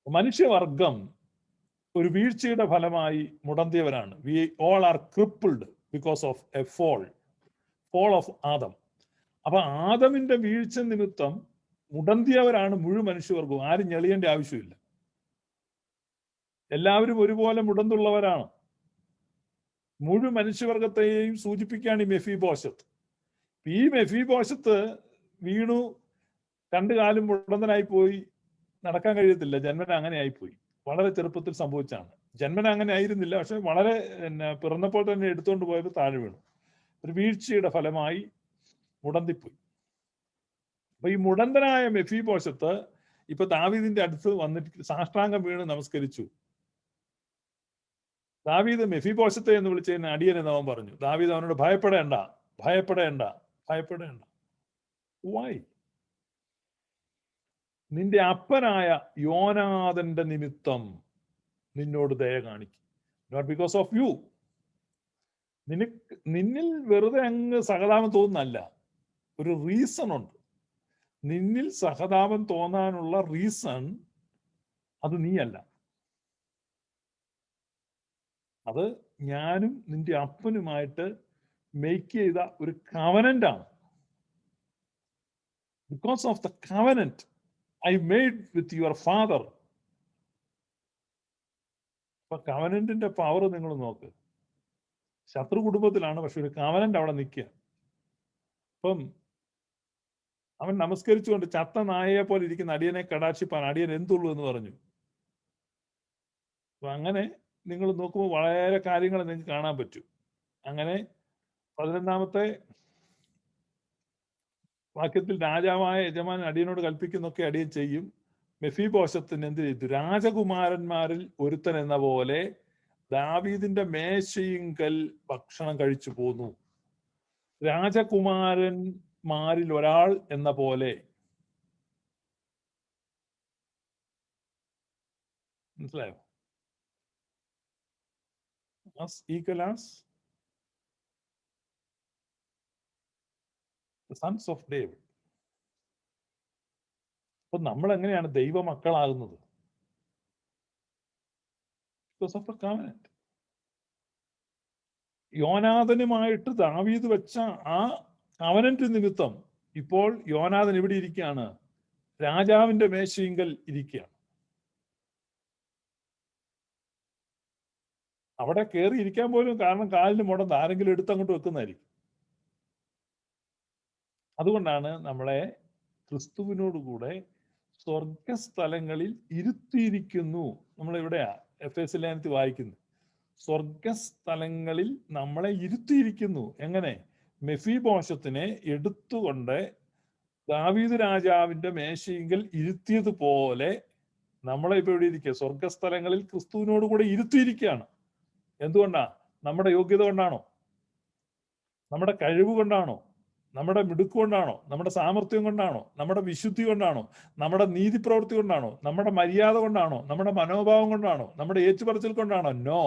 മനുഷ്യവർഗം ഒരു വീഴ്ചയുടെ ഫലമായി മുടന്തിയവരാണ്. We all are crippled because of a fall of Adam. അപ്പൊ ആദമിന്റെ വീഴ്ച നിമിത്തം മുടന്തിയവരാണ് മുഴുവൻ മനുഷ്യവർഗവും. ആരും ഞെളിയേണ്ട ആവശ്യമില്ല. എല്ലാവരും ഒരുപോലെ മുടന്തുള്ളവരാണ്. മുഴുവൻ മനുഷ്യവർഗത്തെയും സൂചിപ്പിക്കുകയാണ് ഈ മെഫീബോശത്ത്. ഈ മെഫീബോശത്ത് വീണു, 2 കാലും മുടന്തനായി പോയി, നടക്കാൻ കഴിയത്തില്ല. ജന്മന അങ്ങനെ ആയിപ്പോയി. വളരെ ചെറുപ്പത്തിൽ സംഭവിച്ചാണ്. ജന്മന അങ്ങനെ ആയിരുന്നില്ല, പക്ഷെ വളരെ പിറന്നപ്പോൾ തന്നെ എടുത്തുകൊണ്ട് പോയപ്പോൾ താഴെ വീണു. ഒരു വീഴ്ചയുടെ ഫലമായി മുടന്തിപ്പോയി. അപ്പൊ ഈ മുടന്തനായ മെഫീബോശത്ത് ഇപ്പൊ ദാവീദിന്റെ അടുത്ത് വന്നിട്ട് സാഷ്ടാംഗം വീണ് നമസ്കരിച്ചു. ദാവീദ് മെഫീബോശത്തെ എന്ന് വിളിച്ചതിന് അടിയൻ എന്ന് അവൻ പറഞ്ഞു. ദാവീദ് അവനോട് ഭയപ്പെടേണ്ട. വൈ? നിന്റെ അപ്പനായ യോനാഥന്റെ നിമിത്തം നിന്നോട് ദയ കാണിക്കും. Not because of you. നിന്നിൽ വെറുതെ അങ്ങ് സഹതാപം തോന്നുന്നല്ല, ഒരു റീസൺ ഉണ്ട്. നിന്നിൽ സഹതാപം തോന്നാനുള്ള റീസൺ അത് നീയല്ല. അത് ഞാനും നിന്റെ അപ്പനുമായിട്ട് മേക്ക് ചെയ്ത ഒരു കവനന്റ് ആണ്. Because of the covenant I made with your father. അപ്പൊ കവനന്റിന്റെ പവർ നിങ്ങൾ നോക്ക്. ശത്രു കുടുംബത്തിലാണ്, പക്ഷെ ഒരു കവനന്റ് അവിടെ നിൽക്കുക. അപ്പം അവൻ നമസ്കരിച്ചുകൊണ്ട് ചത്ത നായയെ പോലെ ഇരിക്കുന്ന അടിയനെ കടാക്ഷിപ്പാൻ അടിയൻ എന്തുള്ളൂ എന്ന് പറഞ്ഞു. അപ്പൊ അങ്ങനെ നിങ്ങൾ നോക്കുമ്പോൾ വളരെ കാര്യങ്ങൾ നിങ്ങൾക്ക് കാണാൻ പറ്റും. അങ്ങനെ 11-ാമത്തെ വാക്യത്തിൽ രാജാവായ യജമാനൻ അടിയനോട് കൽപ്പിക്കുന്നൊക്കെ അടിയൻ ചെയ്യും. മെഫീബോശത്തിന് എന്ത് ചെയ്തു? രാജകുമാരന്മാരിൽ ഒരുത്തൻ എന്ന പോലെ ദാവീദിന്റെ മേശയിങ്കൽ ഭക്ഷണം കഴിച്ചു പോന്നു. രാജകുമാരന്മാരിൽ ഒരാൾ എന്ന പോലെ. മനസ്സിലായോ? as equal as the sons of David. അപ്പൊ നമ്മൾ എങ്ങനെയാണ് ദൈവമക്കളാകുന്നത്? Because of the covenant. യോനാഥനുമായിട്ട് ദാവീദ് വെച്ച ആ കവനന്റ് നിമിത്തം ഇപ്പോൾ യോനാഥൻ എവിടെ ഇരിക്കുകയാണ്? രാജാവിന്റെ മേശയിങ്കൽ ഇരിക്കുകയാണ്. അവിടെ കയറി ഇരിക്കാൻ പോലും കാരണം കാലിന് മുടന്ന് ആരെങ്കിലും എടുത്തങ്ങോട്ട് വെക്കുന്നതായിരിക്കും. അതുകൊണ്ടാണ് നമ്മളെ ക്രിസ്തുവിനോടുകൂടെ സ്വർഗസ്ഥലങ്ങളിൽ ഇരുത്തിയിരിക്കുന്നു. നമ്മൾ എവിടെയാ എഫേസ്യ ലേഖനത്തിൽ വായിക്കുന്നത്? സ്വർഗസ്ഥലങ്ങളിൽ നമ്മളെ ഇരുത്തിയിരിക്കുന്നു. എങ്ങനെ? മെഫീബോശത്തിനെ എടുത്തുകൊണ്ട് ദാവീദ് രാജാവിന്റെ മേശയിങ്കൽ ഇരുത്തിയതുപോലെ നമ്മളെ ഇപ്പൊ എവിടെ ഇരിക്കുക? സ്വർഗസ്ഥലങ്ങളിൽ ക്രിസ്തുവിനോട് കൂടെ ഇരുത്തിയിരിക്കുകയാണ്. എന്തുകൊണ്ടാ? നമ്മുടെ യോഗ്യത കൊണ്ടാണോ? നമ്മുടെ കഴിവ് കൊണ്ടാണോ? നമ്മുടെ മിടുക്ക് കൊണ്ടാണോ? നമ്മുടെ സാമർത്ഥ്യം കൊണ്ടാണോ? നമ്മുടെ വിശുദ്ധി കൊണ്ടാണോ? നമ്മുടെ നീതി പ്രവൃത്തി കൊണ്ടാണോ? നമ്മുടെ മര്യാദ കൊണ്ടാണോ? നമ്മുടെ മനോഭാവം കൊണ്ടാണോ? നമ്മുടെ ഏറ്റുപറച്ചിൽ കൊണ്ടാണോ? No,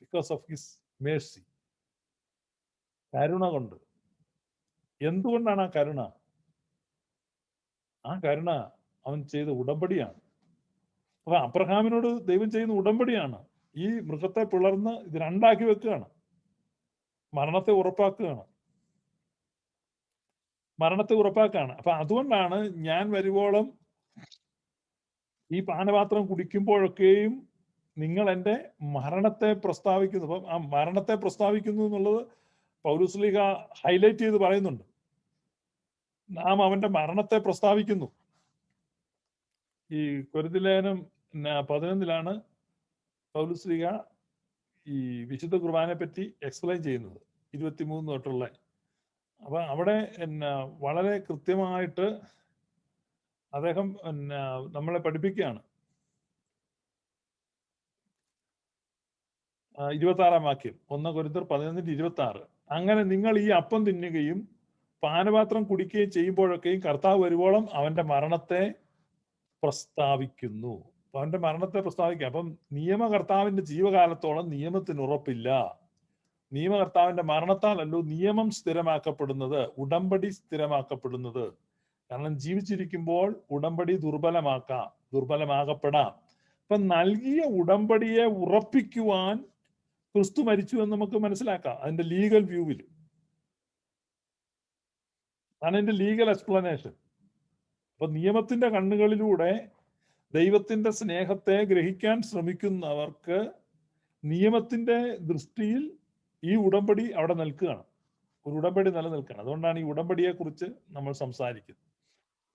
because of his mercy. കരുണ കൊണ്ട്. എന്തുകൊണ്ടാണ് ആ കരുണ? ആ കരുണ അവൻ ചെയ്ത ഉടമ്പടിയാണ്. അപ്പൊ അബ്രഹാമിനോട് ദൈവം ചെയ്യുന്ന ഉടമ്പടിയാണ്. ഈ മൃഗത്തെ പിളർന്ന് ഇത് രണ്ടാക്കി വെക്കുകയാണ്. മരണത്തെ ഉറപ്പാക്കുകയാണ്. അപ്പൊ അതുകൊണ്ടാണ് ഞാൻ വരുവോളം ഈ പാനപാത്രം കുടിക്കുമ്പോഴൊക്കെയും നിങ്ങൾ എൻ്റെ മരണത്തെ പ്രസ്താവിക്കുന്നു. അപ്പം ആ മരണത്തെ പ്രസ്താവിക്കുന്നു എന്നുള്ളത് പൗലോസ് ഹൈലൈറ്റ് ചെയ്ത് പറയുന്നുണ്ട്. നാം അവന്റെ മരണത്തെ പ്രസ്താവിക്കുന്നു. ഈ കൊരിന്ത്യർ ലേഖനം 11 പൗലോസ് ഈ വിശുദ്ധ കുർബാനയെ പറ്റി എക്സ്പ്ലെയിൻ ചെയ്യുന്നത് 23 തൊട്ടുള്ള. അപ്പൊ അവിടെ വളരെ കൃത്യമായിട്ട് അദ്ദേഹം നമ്മളെ പഠിപ്പിക്കുകയാണ്. 26 വാക്യം, 1 കൊരിന്ത്യർ 11:26. അങ്ങനെ നിങ്ങൾ ഈ അപ്പം തിന്നുകയും പാനപാത്രം കുടിക്കുകയും ചെയ്യുമ്പോഴൊക്കെയും കർത്താവ് വരുവോളം അവന്റെ മരണത്തെ പ്രസ്താവിക്കുന്നു. അവന്റെ മരണത്തെ പ്രസ്താവിക്കുക. അപ്പം നിയമകർത്താവിന്റെ ജീവകാലത്തോളം നിയമത്തിന് ഉറപ്പില്ല. നിയമകർത്താവിന്റെ മരണത്താലല്ലോ നിയമം സ്ഥിരമാക്കപ്പെടുന്നത്, ഉടമ്പടി സ്ഥിരമാക്കപ്പെടുന്നത്. കാരണം ജീവിച്ചിരിക്കുമ്പോൾ ഉടമ്പടി ദുർബലമാകപ്പെടാം. അപ്പൊ നൽകിയ ഉടമ്പടിയെ ഉറപ്പിക്കുവാൻ ക്രിസ്തു മരിച്ചു എന്ന് നമുക്ക് മനസ്സിലാക്കാം. അതിന്റെ ലീഗൽ വ്യൂവിൽ ആണ് അതിന്റെ ലീഗൽ എക്സ്പ്ലനേഷൻ. അപ്പൊ നിയമത്തിന്റെ കണ്ണുകളിലൂടെ ദൈവത്തിന്റെ സ്നേഹത്തെ ഗ്രഹിക്കാൻ ശ്രമിക്കുന്നവർക്ക് നിയമത്തിന്റെ ദൃഷ്ടിയിൽ ഈ ഉടമ്പടി അവിടെ നിൽക്കുകയാണ്. ഒരു ഉടമ്പടി നിലനിൽക്കുകയാണ്. അതുകൊണ്ടാണ് ഈ ഉടമ്പടിയെ കുറിച്ച് നമ്മൾ സംസാരിക്കുന്നത്.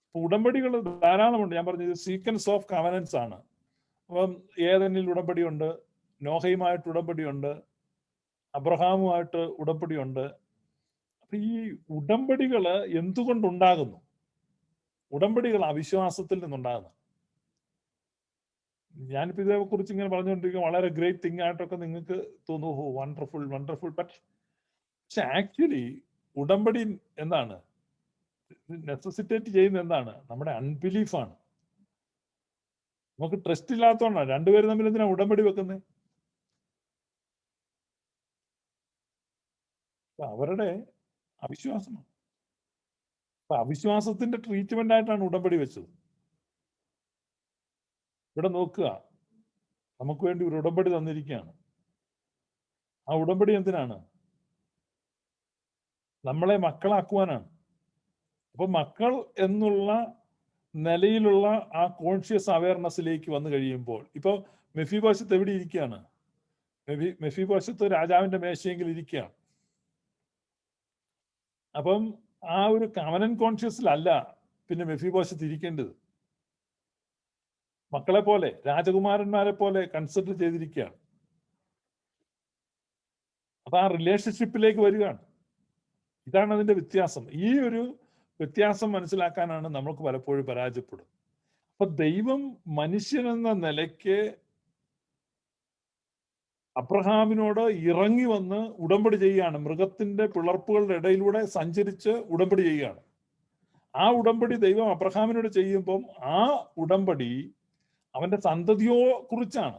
അപ്പൊ ഉടമ്പടികൾ ധാരാളമുണ്ട്. ഞാൻ പറഞ്ഞത് സീക്വൻസ് ഓഫ് കവനൻസ് ആണ്. അപ്പം ഏദനിൽ ഉടമ്പടിയുണ്ട്, നോഹയുമായിട്ട് ഉടമ്പടിയുണ്ട്, അബ്രഹാമുമായിട്ട് ഉടമ്പടിയുണ്ട്. അപ്പൊ ഈ ഉടമ്പടികള് എന്തുകൊണ്ടുണ്ടാകുന്നു? ഉടമ്പടികൾ അവിശ്വാസത്തിൽ നിന്നുണ്ടാകുന്നു. ഞാനിപ്പോ ഇതേ കുറിച്ച് ഇങ്ങനെ പറഞ്ഞുകൊണ്ടിരിക്കുക വളരെ ഗ്രേറ്റ് തിങ് ആയിട്ടൊക്കെ നിങ്ങൾക്ക് തോന്നുന്നു, വണ്ടർഫുൾ. പക്ഷെ ആക്ച്വലി ഉടമ്പടി എന്താണ് നെസസിറ്റേറ്റ് ചെയ്യുന്ന? എന്താണ്? നമ്മുടെ അൺബിലീഫാണ്. നമുക്ക് ട്രസ്റ്റ് ഇല്ലാത്തതുകൊണ്ടാണ്. രണ്ടുപേരും തമ്മിൽ എന്തിനാ ഉടമ്പടി വെക്കുന്നത്? അവരുടെ അവിശ്വാസമാണ്. അപ്പൊ അവിശ്വാസത്തിന്റെ ട്രീറ്റ്മെന്റ് ആയിട്ടാണ് ഉടമ്പടി വെച്ചത്. ഇവിടെ നോക്കുക, നമുക്ക് വേണ്ടി ഒരു ഉടമ്പടി തന്നിരിക്കുകയാണ്. ആ ഉടമ്പടി എന്തിനാണ്? നമ്മളെ മക്കളാക്കുവാനാണ്. അപ്പൊ മക്കൾ എന്നുള്ള നിലയിലുള്ള ആ കോൺഷ്യസ് അവയർനെസ്സിലേക്ക് വന്നു കഴിയുമ്പോൾ, ഇപ്പൊ മെഫീബോശത്ത് എവിടെ ഇരിക്കുകയാണ്? മെഫീബോശത്ത് രാജാവിന്റെ മേശയെങ്കിൽ ഇരിക്കുകയാണ്. അപ്പം ആ ഒരു കവനൻ കോൺഷ്യസിലല്ല പിന്നെ മെഫീബോശത്ത് ഇരിക്കേണ്ടത്. മക്കളെ പോലെ, രാജകുമാരന്മാരെ പോലെ കൺസിഡർ ചെയ്തിരിക്കുകയാണ്. അപ്പൊ ആ റിലേഷൻഷിപ്പിലേക്ക് വരികയാണ്. ഇതാണ് അതിന്റെ വ്യത്യാസം. ഈ ഒരു വ്യത്യാസം മനസ്സിലാക്കാനാണ് നമ്മൾക്ക് പലപ്പോഴും പരാജയപ്പെടുന്നത്. അപ്പൊ ദൈവം മനുഷ്യനെന്ന നിലയ്ക്ക് അബ്രഹാമിനോട് ഇറങ്ങി വന്ന് ഉടമ്പടി ചെയ്യുകയാണ്. മൃഗത്തിന്റെ പിളർപ്പുകളുടെ ഇടയിലൂടെ സഞ്ചരിച്ച് ഉടമ്പടി ചെയ്യുകയാണ്. ആ ഉടമ്പടി ദൈവം അബ്രഹാമിനോട് ചെയ്യുമ്പം ആ ഉടമ്പടി അവന്റെ സന്തതിയെക്കുറിച്ചാണ്.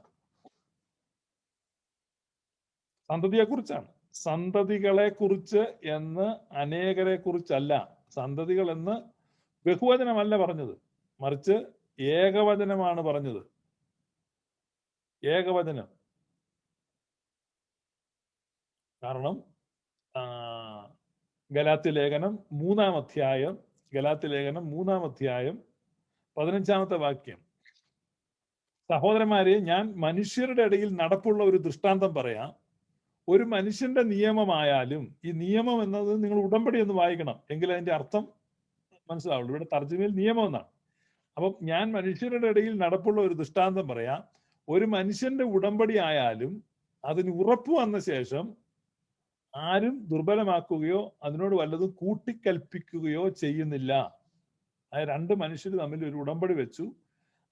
സന്തതികളെ കുറിച്ച് എന്ന് അനേകരെ കുറിച്ചല്ല. സന്തതികൾ എന്ന് ബഹുവചനമല്ല പറഞ്ഞത്, മറിച്ച് ഏകവചനമാണ് പറഞ്ഞത്. ഏകവചനം. കാരണം ഗലാത്യ ലേഖനം 3-ാം അധ്യായം 15-ാമത്തെ വാക്യം. സഹോദരന്മാരെ, ഞാൻ മനുഷ്യരുടെ ഇടയിൽ നടപ്പുള്ള ഒരു ദൃഷ്ടാന്തം പറയാം. ഒരു മനുഷ്യന്റെ നിയമമായാലും, ഈ നിയമം എന്നത് നിങ്ങൾ ഉടമ്പടി എന്ന് വായിക്കണം, എങ്കിൽ അതിന്റെ അർത്ഥം മനസ്സിലാവുള്ളൂ. ഇവിടെ തർജ്ജമയിൽ നിയമം എന്നാണ്. അപ്പം ഞാൻ മനുഷ്യരുടെ ഇടയിൽ നടപ്പുള്ള ഒരു ദൃഷ്ടാന്തം പറയാം. ഒരു മനുഷ്യന്റെ ഉടമ്പടി ആയാലും അതിന് ഉറപ്പ് വന്ന ശേഷം ആരും ദുർബലമാക്കുകയോ അതിനോട് വല്ലതും കൂട്ടിക്കൽപ്പിക്കുകയോ ചെയ്യുന്നില്ല. അതായത് രണ്ട് മനുഷ്യർ തമ്മിൽ ഒരു ഉടമ്പടി വെച്ചു,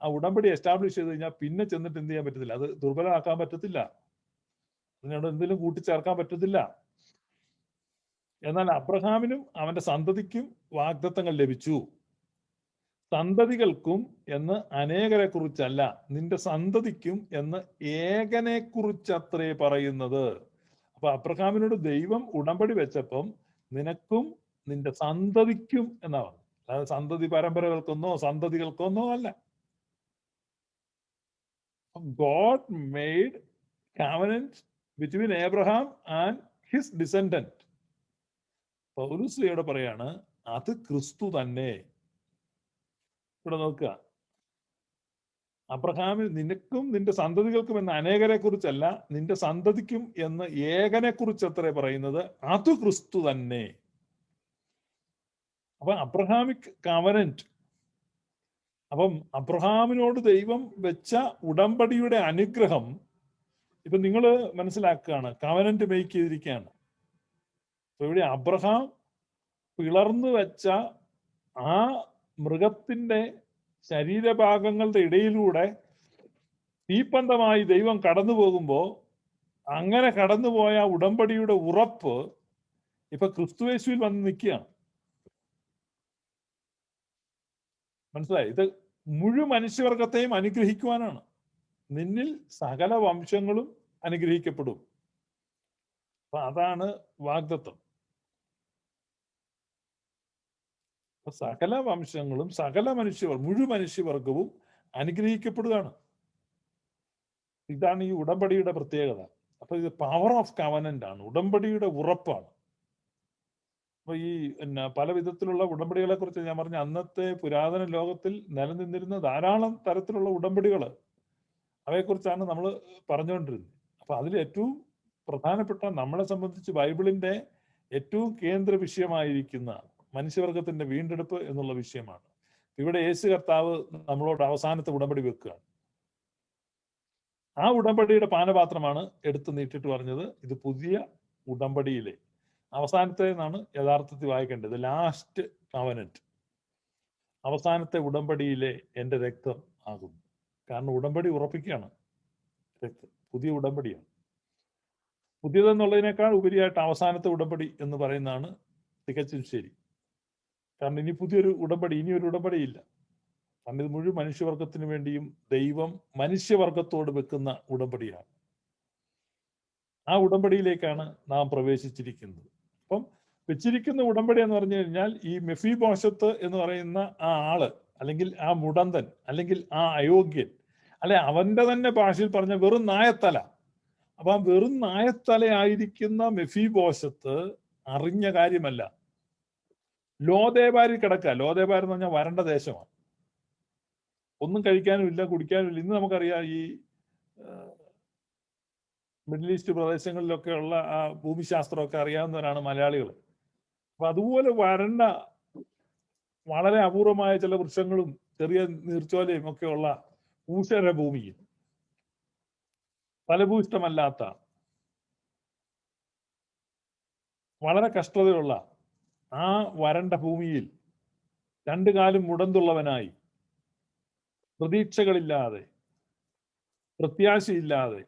ആ ഉടമ്പടി എസ്റ്റാബ്ലിഷ് ചെയ്ത് കഴിഞ്ഞാൽ പിന്നെ ചെന്നിട്ട് എന്ത് ചെയ്യാൻ പറ്റത്തില്ല, അത് ദുർബലമാക്കാൻ പറ്റത്തില്ല, അതിനോട് എന്തെങ്കിലും കൂട്ടിച്ചേർക്കാൻ പറ്റത്തില്ല. എന്നാൽ അബ്രഹാമിനും അവന്റെ സന്തതിക്കും വാഗ്ദത്തങ്ങൾ ലഭിച്ചു. സന്തതികൾക്കും എന്ന് അനേകരെ കുറിച്ചല്ല, നിന്റെ സന്തതിക്കും എന്ന് ഏകനെ കുറിച്ചത്രേ പറയുന്നത്. അപ്പൊ അബ്രഹാമിനോട് ദൈവം ഉടമ്പടി വെച്ചപ്പം നിനക്കും നിന്റെ സന്തതിക്കും എന്നാ പറഞ്ഞു. അതായത് സന്തതി പരമ്പരകൾക്കൊന്നോ സന്തതികൾക്കൊന്നോ അല്ല. God made covenant between Abraham and his descendant. പൗലോസ് പറയാണ് അത് ക്രിസ്തു തന്നെ. ഇവിടെ നോക്കുക, അബ്രഹാമിൽ നിനക്കും നിന്റെ സന്തതികൾക്കും എന്ന അനേകരെ കുറിച്ചല്ല, നിന്റെ സന്തതിക്കും എന്ന് ഏകനെ കുറിച്ച് അത്രേ പറയുന്നത്, അത് ക്രിസ്തു തന്നെ. അപ്പൊ അബ്രഹാമിക് കവനന്റ്, അപ്പം അബ്രഹാമിനോട് ദൈവം വെച്ച ഉടമ്പടിയുടെ അനുഗ്രഹം ഇപ്പൊ നിങ്ങൾ മനസ്സിലാക്കുകയാണ്, കവനന്റ് മേക്ക് ചെയ്തിരിക്കുകയാണ്. അപ്പൊ ഇവിടെ അബ്രഹാം പിളർന്നു വെച്ച ആ മൃഗത്തിന്റെ ശരീരഭാഗങ്ങളുടെ ഇടയിലൂടെ തീപ്പന്തമായി ദൈവം കടന്നു പോകുമ്പോ അങ്ങനെ കടന്നുപോയ ഉടമ്പടിയുടെ ഉറപ്പ് ഇപ്പൊ ക്രിസ്തുയേശുവിൽ വന്ന് നിൽക്കുകയാണ്. മനസ്സിലായി? ഇത് മുഴുവൻ മനുഷ്യവർഗത്തെയും അനുഗ്രഹിക്കുവാനാണ്. നിന്നിൽ സകല വംശങ്ങളും അനുഗ്രഹിക്കപ്പെടും. അപ്പൊ അതാണ് വാഗ്ദത്തം. സകല വംശങ്ങളും സകല മുഴുവൻ മനുഷ്യവർഗവും അനുഗ്രഹിക്കപ്പെടുകയാണ്. ഇതാണ് ഈ ഉടമ്പടിയുടെ പ്രത്യേകത. അപ്പൊ ഇത് പവർ ഓഫ് കവനന്റ് ആണ്, ഉടമ്പടിയുടെ ഉറപ്പാണ്. അപ്പൊ ഈ പല വിധത്തിലുള്ള ഉടമ്പടികളെ കുറിച്ച് ഞാൻ പറഞ്ഞ, അന്നത്തെ പുരാതന ലോകത്തിൽ നിലനിന്നിരുന്ന ധാരാളം തരത്തിലുള്ള ഉടമ്പടികൾ, അവയെക്കുറിച്ചാണ് നമ്മൾ പറഞ്ഞുകൊണ്ടിരുന്നത്. അപ്പൊ അതിൽ ഏറ്റവും പ്രധാനപ്പെട്ട, നമ്മളെ സംബന്ധിച്ച് ബൈബിളിന്റെ ഏറ്റവും കേന്ദ്ര വിഷയമായിരിക്കുന്ന മനുഷ്യവർഗത്തിന്റെ വീണ്ടെടുപ്പ് എന്നുള്ള വിഷയമാണ്. ഇവിടെ യേശു കർത്താവ് നമ്മളോട് അവസാനത്തെ ഉടമ്പടി വെക്കുകയാണ്. ആ ഉടമ്പടിയുടെ പാനപാത്രമാണ് എടുത്തു നീട്ടിട്ട് പറഞ്ഞത്, ഇത് പുതിയ ഉടമ്പടിയിലെ അവസാനത്തെ എന്നാണ് യഥാർത്ഥത്തിൽ വായിക്കേണ്ടത്. ലാസ്റ്റ് കവനന്റ്, അവസാനത്തെ ഉടമ്പടിയിലെ എൻ്റെ രക്തം ആകുന്നു. കാരണം ഉടമ്പടി ഉറപ്പിക്കുകയാണ്, രക്തം പുതിയ ഉടമ്പടിയാണ്. പുതിയതെന്നുള്ളതിനേക്കാൾ ഉപരിയായിട്ട് അവസാനത്തെ ഉടമ്പടി എന്ന് പറയുന്നതാണ് തികച്ചും ശരി. കാരണം ഇനി പുതിയൊരു ഉടമ്പടി, ഇനിയൊരു ഉടമ്പടിയില്ല. കാരണം ഇത് മുഴുവൻ മനുഷ്യവർഗത്തിന് വേണ്ടിയും ദൈവം മനുഷ്യവർഗത്തോട് വെക്കുന്ന ഉടമ്പടിയാണ്. ആ ഉടമ്പടിയിലേക്കാണ് നാം പ്രവേശിച്ചിരിക്കുന്നത്. അപ്പം വെച്ചിരിക്കുന്ന ഉടമ്പടി എന്ന് പറഞ്ഞു കഴിഞ്ഞാൽ, ഈ മെഫീബോശത്ത് എന്ന് പറയുന്ന ആ ആള്, അല്ലെങ്കിൽ ആ മുടന്തൻ, അല്ലെങ്കിൽ ആ അയോഗ്യൻ, അല്ലെ അവന്റെ തന്നെ ഭാഷയിൽ പറഞ്ഞ വെറും നായത്തല. അപ്പൊ ആ വെറും നായത്തലയായിരിക്കുന്ന മെഫീബോശത്ത് അറിഞ്ഞ കാര്യമല്ല. ലോദേബാരിൽ കിടക്കുക. ലോദേബാർ എന്ന് പറഞ്ഞാൽ വരണ്ട ദേശമാണ്, ഒന്നും കഴിക്കാനും ഇല്ല, കുടിക്കാനും ഇല്ല. ഇന്ന് നമുക്കറിയാം, ഈ മിഡിൽ ഈസ്റ്റ് പ്രദേശങ്ങളിലൊക്കെ ഉള്ള ആ ഭൂമിശാസ്ത്രമൊക്കെ അറിയാവുന്നവരാണ് മലയാളികൾ. അപ്പൊ അതുപോലെ വരണ്ട, വളരെ അപൂർവമായ ചില വൃക്ഷങ്ങളും ചെറിയ നീർച്ചോലയും ഒക്കെ ഉള്ള ഊഷര ഭൂമിയിൽ, ഫലഭൂയിഷ്ടമല്ലാത്ത, വളരെ കഷ്ടതയുള്ള ആ വരണ്ട ഭൂമിയിൽ രണ്ടു കാലും മുടന്തുള്ളവനായി, പ്രതീക്ഷകളില്ലാതെ, പ്രത്യാശയില്ലാതെ,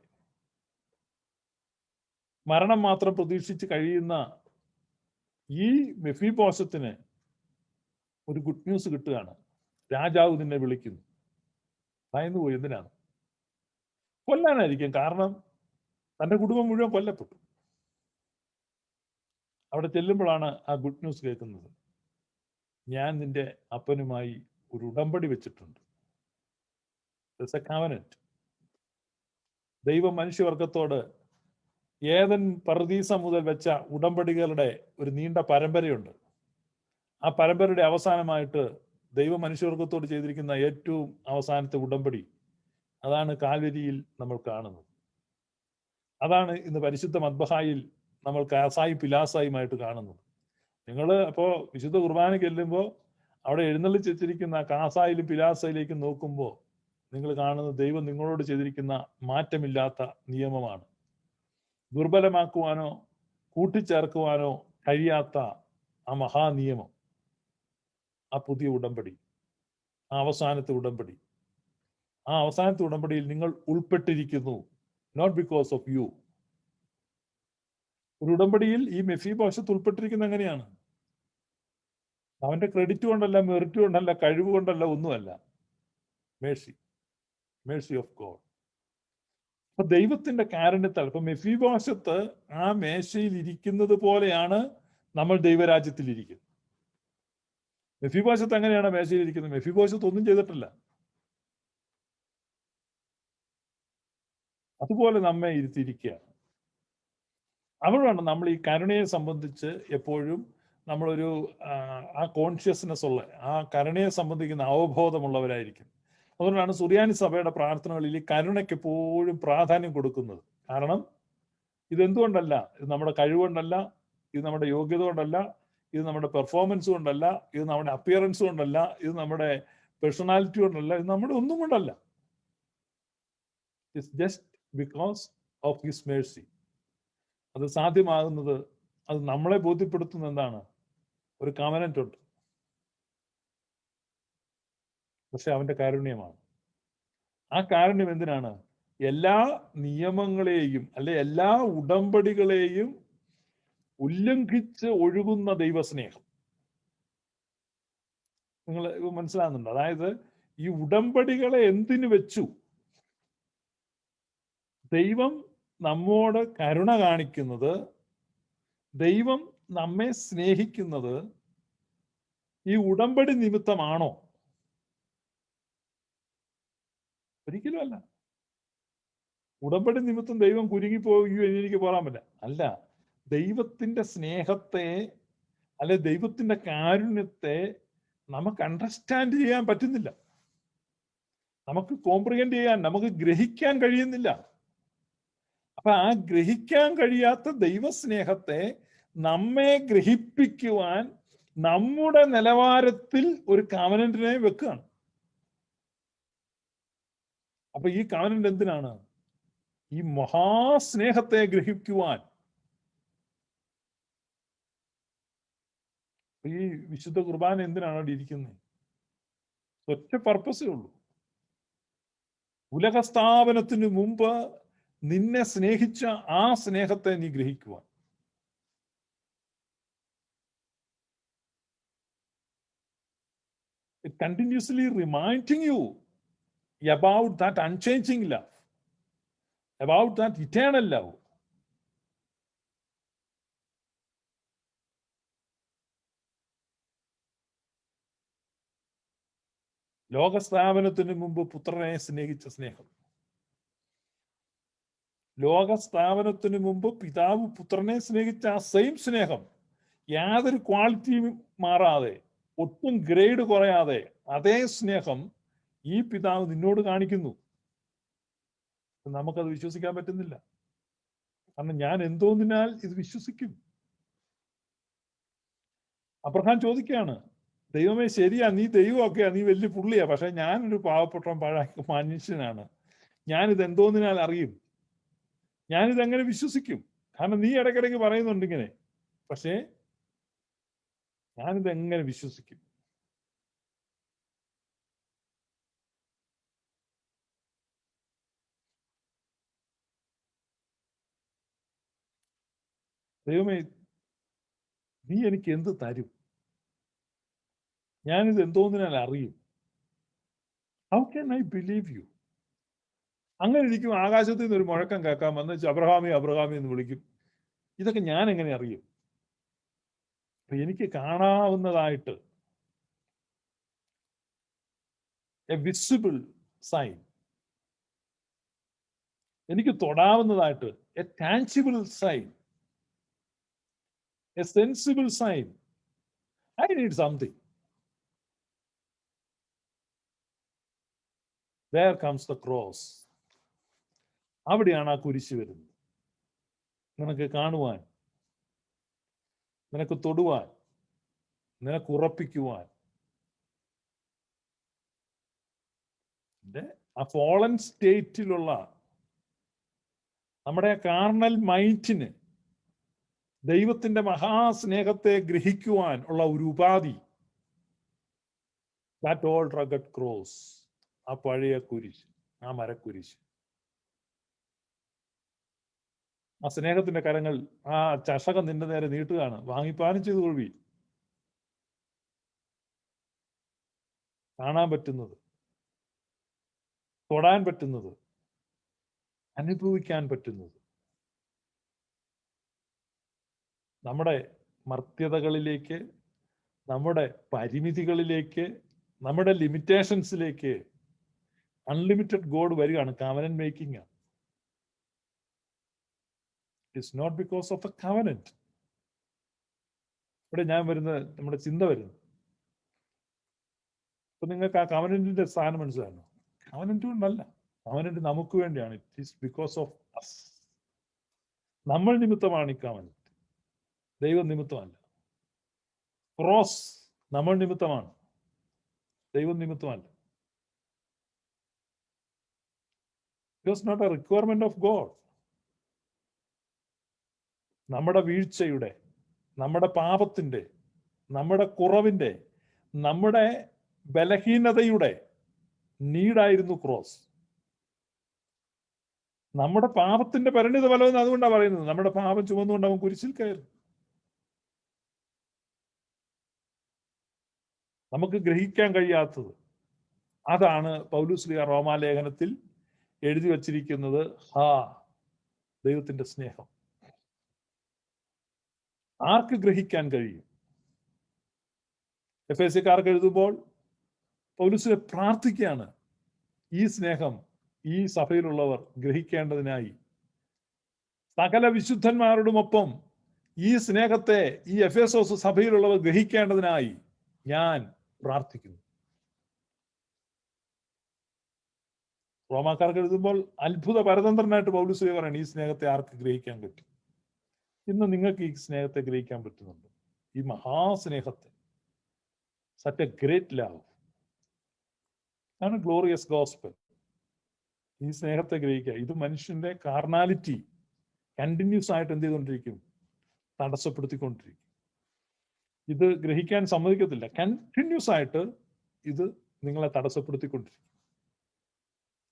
മരണം മാത്രം പ്രതീക്ഷിച്ച് കഴിയുന്ന ഈ മെഫീബോശത്തിന് ഒരു ഗുഡ് ന്യൂസ് കിട്ടുകയാണ്. രാജാവ് നിന്നെ വിളിക്കുന്നു. ഭയന്നു പോയി. എന്തിനാണ്? കൊല്ലാനായിരിക്കും. കാരണം തന്റെ കുടുംബം മുഴുവൻ കൊല്ലപ്പെട്ടു. അവിടെ ചെല്ലുമ്പോഴാണ് ആ ഗുഡ് ന്യൂസ് കേൾക്കുന്നത്. ഞാൻ നിന്റെ അപ്പനുമായി ഒരു ഉടമ്പടി വെച്ചിട്ടുണ്ട്. കവനന്റ്. ദൈവം മനുഷ്യവർഗത്തോട് ഏതൻ പർദീസ മുതൽ വെച്ച ഉടമ്പടികളുടെ ഒരു നീണ്ട പരമ്പരയുണ്ട്. ആ പരമ്പരയുടെ അവസാനമായിട്ട് ദൈവ മനുഷ്യവർഗത്തോട് ചെയ്തിരിക്കുന്ന ഏറ്റവും അവസാനത്തെ ഉടമ്പടി, അതാണ് കാൽവരിയിൽ നമ്മൾ കാണുന്നത്. അതാണ് ഇന്ന് പരിശുദ്ധ മദ്ബഹായിൽ നമ്മൾ കാസായി പിലാസായുമായിട്ട് കാണുന്നത്. നിങ്ങൾ അപ്പോൾ വിശുദ്ധ കുർബാന ചെല്ലുമ്പോൾ അവിടെ എഴുന്നള്ളിച്ച് വെച്ചിരിക്കുന്ന കാസായിലും പിലാസയിലേക്കും നോക്കുമ്പോൾ നിങ്ങൾ കാണുന്നത് ദൈവം നിങ്ങളോട് ചെയ്തിരിക്കുന്ന മാറ്റമില്ലാത്ത നിയമമാണ്. ദുർബലമാക്കുവാനോ കൂട്ടിച്ചേർക്കുവാനോ കഴിയാത്ത ആ മഹാനിയമം, ആ പുതിയ ഉടമ്പടി, ആ അവസാനത്തെ ഉടമ്പടി. ആ അവസാനത്തെ ഉടമ്പടിയിൽ നിങ്ങൾ ഉൾപ്പെട്ടിരിക്കുന്നു. Not because of you. ഒരു ഉടമ്പടിയിൽ ഈ മെഫീബോശത്ത് ഉൾപ്പെട്ടിരിക്കുന്ന എങ്ങനെയാണ്? അവന്റെ ക്രെഡിറ്റ് കൊണ്ടല്ല, മെറിറ്റ് കൊണ്ടല്ല, കഴിവ് കൊണ്ടല്ല, ഒന്നുമല്ല. Mercy of God. അപ്പൊ ദൈവത്തിന്റെ കാരുണ്യത്താൽ ഇപ്പൊ മെഫീബോശത്ത് ആ മേശയിൽ ഇരിക്കുന്നത് പോലെയാണ് നമ്മൾ ദൈവരാജ്യത്തിൽ ഇരിക്കുന്നത്. മെഫീബോശത്ത് എങ്ങനെയാണ് മേശയിൽ ഇരിക്കുന്നത്? മെഫീബോശത്ത് ഒന്നും ചെയ്തിട്ടില്ല. അതുപോലെ നമ്മെ ഇരുത്തിയിരിക്കുകയാണ്. അവിടെയാണ് നമ്മൾ ഈ കരുണയെ സംബന്ധിച്ച് എപ്പോഴും നമ്മളൊരു ആ കോൺഷ്യസ്നെസ് ഉള്ള, ആ കരുണയെ സംബന്ധിക്കുന്ന അവബോധമുള്ളവരായിരിക്കും. അതുകൊണ്ടാണ് സുറിയാനി സഭയുടെ പ്രാർത്ഥനകളിൽ ഈ കരുണയ്ക്ക് എപ്പോഴും പ്രാധാന്യം കൊടുക്കുന്നത്. കാരണം ഇതെന്തുകൊണ്ടല്ല, ഇത് നമ്മുടെ കഴിവുകൊണ്ടല്ല, ഇത് നമ്മുടെ യോഗ്യത കൊണ്ടല്ല, ഇത് നമ്മുടെ പെർഫോമൻസ് കൊണ്ടല്ല, ഇത് നമ്മുടെ അപ്പിയറൻസ് കൊണ്ടല്ല, ഇത് നമ്മുടെ പേഴ്സണാലിറ്റി കൊണ്ടല്ല, ഇത് നമ്മുടെ ഒന്നും കൊണ്ടല്ല. It's just because of his Mercy. അത് സാധ്യമാകുന്നത്, അത് നമ്മളെ ബോധ്യപ്പെടുത്തുന്ന എന്താണ്? ഒരു കവനന്റ് ഉണ്ട്, പക്ഷെ അവന്റെ കാരുണ്യമാണ്. ആ കാരുണ്യം എന്തിനാണ്? എല്ലാ നിയമങ്ങളെയും അല്ലെ എല്ലാ ഉടമ്പടികളെയും ഉല്ലംഘിച്ച് ഒഴുകുന്ന ദൈവസ്നേഹം. നിങ്ങൾ മനസ്സിലാകുന്നുണ്ട്? അതായത് ഈ ഉടമ്പടികളെ എന്തിനു വെച്ചു? ദൈവം നമ്മോട് കരുണ കാണിക്കുന്നത്, ദൈവം നമ്മെ സ്നേഹിക്കുന്നത് ഈ ഉടമ്പടി നിമിത്തമാണോ? ഒരിക്കലും അല്ല. ഉടമ്പടി നിമിത്തം ദൈവം കുരുങ്ങിപ്പോകുകയോ എനിക്ക് പറയാൻ പറ്റില്ല. അല്ല, ദൈവത്തിന്റെ സ്നേഹത്തെ അല്ലെ ദൈവത്തിന്റെ കാരുണ്യത്തെ നമുക്ക് അണ്ടർസ്റ്റാൻഡ് ചെയ്യാൻ പറ്റുന്നില്ല, നമുക്ക് കോംപ്രിഹെൻഡ് ചെയ്യാൻ, നമുക്ക് ഗ്രഹിക്കാൻ കഴിയുന്നില്ല. അപ്പൊ ആ ഗ്രഹിക്കാൻ കഴിയാത്ത ദൈവസ്നേഹത്തെ നമ്മെ ഗ്രഹിപ്പിക്കുവാൻ നമ്മുടെ നിലവാരത്തിൽ ഒരു കവനന്റിനെ വെക്കുകയാണ്. അപ്പൊ ഈ കവനന്റ് എന്തിനാണ്? ഈ മഹാസ്നേഹത്തെ ഗ്രഹിക്കുവാൻ. ഈ വിശുദ്ധ കുർബാന എന്തിനാണ് അവിടെ ഇരിക്കുന്നത്? ഒറ്റ പർപ്പസേ ഉള്ളൂ. ഉലകസ്ഥാപനത്തിന് മുമ്പ് നിന്നെ സ്നേഹിച്ച ആ സ്നേഹത്തെ നീ ഗ്രഹിക്കുവാൻ. It continuously reminding you about that unchanging love, about that eternal love. ലോകസ്ഥാപനത്തിന് മുമ്പ് പുത്രനെ സ്നേഹിച്ച സ്നേഹം, ലോകസ്ഥാപനത്തിന് മുമ്പ് പിതാവ് പുത്രനെ സ്നേഹിച്ച ആ സെയിം സ്നേഹം, യാതൊരു ക്വാളിറ്റിയും മാറാതെ, ഒട്ടും ഗ്രേഡ് കുറയാതെ അതേ സ്നേഹം ഈ പിതാവ് നിന്നോട് കാണിക്കുന്നു. നമുക്കത് വിശ്വസിക്കാൻ പറ്റുന്നില്ല. കാരണം ഞാൻ എന്തോന്നിനാൽ ഇത് വിശ്വസിക്കും? അബ്രഹാം ചോദിക്കുകയാണ്, ദൈവമേ ശരിയാ, നീ ദൈവമൊക്കെയാ, നീ വലിയ പുള്ളിയാ, പക്ഷെ ഞാനൊരു പാവപ്പെട്ട മനുഷ്യനാണ്, ഞാനിത് എന്തോന്നിനാൽ അറിയും? ഞാനിതെങ്ങനെ വിശ്വസിക്കും? കാരണം നീ ഇടയ്ക്കിടയ്ക്ക് പറയുന്നുണ്ട് ഇങ്ങനെ, പക്ഷേ ഞാനിതെങ്ങനെ വിശ്വസിക്കും? ദൈവമേ നീ എനിക്ക് എന്ത് തരും? ഞാനിത് എന്തോന്നിനാൽ അറിയും? How can I believe you? അങ്ങനെ ഇരിക്കും ആകാശത്ത് നിന്ന് ഒരു മുഴക്കം കേൾക്കാൻ വന്ന് അബ്രഹാമി അബ്രഹാമി എന്ന് വിളിക്കും. ഇതൊക്കെ ഞാൻ എങ്ങനെ അറിയും? അപ്പൊ എനിക്ക് കാണാവുന്നതായിട്ട് എ വിസിബിൾ സൈൻ, എനിക്ക് തൊടാവുന്നതായിട്ട്, a tangible sign, a sensible sign. I need something. There comes the cross. അവിടെയാണ് ആ കുരിശ് വരുന്നത്. നിനക്ക് കാണുവാൻ, നിനക്ക് തൊടുവാൻ, നിനക്ക് ഉറപ്പിക്കുവാൻ. ആ ഫോളൻ സ്റ്റേറ്റിലുള്ള നമ്മുടെ കാർണൽ മൈൻഡിന് ദൈവത്തിന്റെ മഹാസ്നേഹത്തെ ഗ്രഹിക്കുവാൻ ഉള്ള ഒരു ഉപാധി, ദാറ്റ് ഓൾഡ് റഗഡ് ക്രോസ്, ആ പഴയ കുരിശ്, ആ മരക്കുരിശ്. ആ സ്നേഹത്തിന്റെ കരങ്ങൾ, ആ ചഷകം നിന്റെ നേരെ നീട്ടുകയാണ്. വാങ്ങിപ്പാനം ചെയ്തു കൊള്ളി. കാണാൻ പറ്റുന്നത്, തൊടാൻ പറ്റുന്നത്, അനുഭവിക്കാൻ പറ്റുന്നത്. നമ്മുടെ മർത്യതകളിലേക്ക്, നമ്മുടെ പരിമിതികളിലേക്ക്, നമ്മുടെ ലിമിറ്റേഷൻസിലേക്ക് അൺലിമിറ്റഡ് ഗോഡ് വരികയാണ്. Covenant making. It's not because of a covenant. ഇവിടെ ഞാൻ വരുന്നത്, നമ്മുടെ ചിന്ത വരുന്നത്, ഇപ്പൊ നിങ്ങൾക്ക് ആ കവനന്റിന്റെ സ്ഥാനം മനസ്സിലാണോ? കവനന്റ് കൊണ്ടല്ല, കവനന്റ് നമുക്ക് വേണ്ടിയാണ്. It is because of us. നമ്മൾ നിമിത്തമാണ് ഈ കവനന്റ്, ദൈവം നിമിത്തമല്ല. ക്രോസ് നമ്മൾ നിമിത്തമാണ്, ദൈവം നിമിത്തമല്ല. It was not a requirement of God. നമ്മുടെ വീഴ്ചയുടെ, നമ്മുടെ പാപത്തിന്റെ, നമ്മുടെ കുറവിന്റെ, നമ്മുടെ ബലഹീനതയുടെ നീടായിരുന്നു ക്രോസ്. നമ്മുടെ പാപത്തിന്റെ പരിണിത ഫലം അതുകൊണ്ടാണ് പറയുന്നത്. നമ്മുടെ പാപം ചുമന്നുകൊണ്ട് അവൻ കുരിശിൽ കയറി. നമുക്ക് ഗ്രഹിക്കാൻ കഴിയാത്തത് അതാണ് പൗലോസ് റോമാലേഖനത്തിൽ എഴുതി വച്ചിരിക്കുന്നത്. ദൈവത്തിന്റെ സ്നേഹം ആർക്ക് ഗ്രഹിക്കാൻ കഴിയും? എഫേസ്യക്കാർക്ക് എഴുതുമ്പോൾ പൗലോസ് പ്രാർത്ഥിക്കുകയാണ്, ഈ സ്നേഹം ഈ സഭയിലുള്ളവർ ഗ്രഹിക്കേണ്ടതിനായി, സകല വിശുദ്ധന്മാരോടുമൊപ്പം ഈ സ്നേഹത്തെ ഈ എഫേസോസ് സഭയിലുള്ളവർ ഗ്രഹിക്കേണ്ടതിനായി ഞാൻ പ്രാർത്ഥിക്കുന്നു. റോമാക്കാർക്ക് എഴുതുമ്പോൾ അത്ഭുത പരതന്ത്രനായിട്ട് പൗലോസ് പറയാണ്, ഈ സ്നേഹത്തെ ആർക്ക് ഗ്രഹിക്കാൻ പറ്റും? ഇന്ന് നിങ്ങൾക്ക് ഈ സ്നേഹത്തെ ഗ്രഹിക്കാൻ പറ്റുന്നുണ്ട്, ഈ മഹാസ്നേഹത്തെ. സച്ച് എ ഗ്രേറ്റ് ലവ് ആണ് ഗ്ലോറിയസ് ഗോസ്പൽ. ഈ സ്നേഹത്തെ ഗ്രഹിക്കുക. ഇത് മനുഷ്യന്റെ കാർണാലിറ്റി കണ്ടിന്യൂസ് ആയിട്ട് എന്ത് ചെയ്തുകൊണ്ടിരിക്കും? തടസ്സപ്പെടുത്തിക്കൊണ്ടിരിക്കും. ഇത് ഗ്രഹിക്കാൻ സമ്മതിക്കത്തില്ല. കണ്ടിന്യൂസ് ആയിട്ട് ഇത് നിങ്ങളെ തടസ്സപ്പെടുത്തിക്കൊണ്ടിരിക്കും.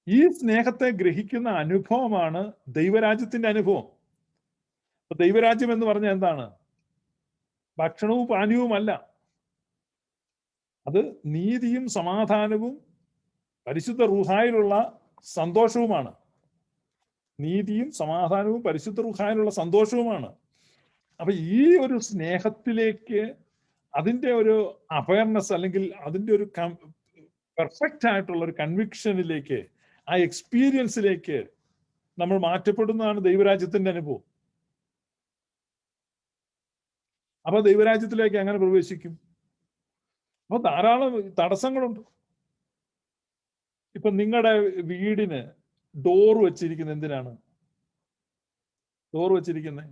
ഈ സ്നേഹത്തെ ഗ്രഹിക്കുന്ന അനുഭവമാണ് ദൈവരാജ്യത്തിന്റെ അനുഭവം. അപ്പൊ ദൈവരാജ്യം എന്ന് പറഞ്ഞാൽ എന്താണ്? ഭക്ഷണവും പാനീയവുമല്ല. അത് നീതിയും സമാധാനവും പരിശുദ്ധ റൂഹായിലുള്ള സന്തോഷവുമാണ്. നീതിയും സമാധാനവും പരിശുദ്ധ റൂഹായിലുള്ള സന്തോഷവുമാണ്. അപ്പൊ ഈ ഒരു സ്നേഹത്തിലേക്ക്, അതിന്റെ ഒരു അവയർനെസ്, അല്ലെങ്കിൽ അതിന്റെ ഒരു പെർഫെക്റ്റ് ആയിട്ടുള്ള ഒരു കൺവിക്ഷനിലേക്ക്, ആ എക്സ്പീരിയൻസിലേക്ക് നമ്മൾ മാറ്റപ്പെടുന്നതാണ് ദൈവരാജ്യത്തിന്റെ അനുഭവം. അപ്പൊ ദൈവരാജ്യത്തിലേക്ക് എങ്ങനെ പ്രവേശിക്കും? അപ്പൊ ധാരാളം തടസ്സങ്ങളുണ്ട്. ഇപ്പൊ നിങ്ങളുടെ വീടിന് ഡോർ വെച്ചിരിക്കുന്നത് എന്തിനാണ്? ഡോർ വെച്ചിരിക്കുന്നത്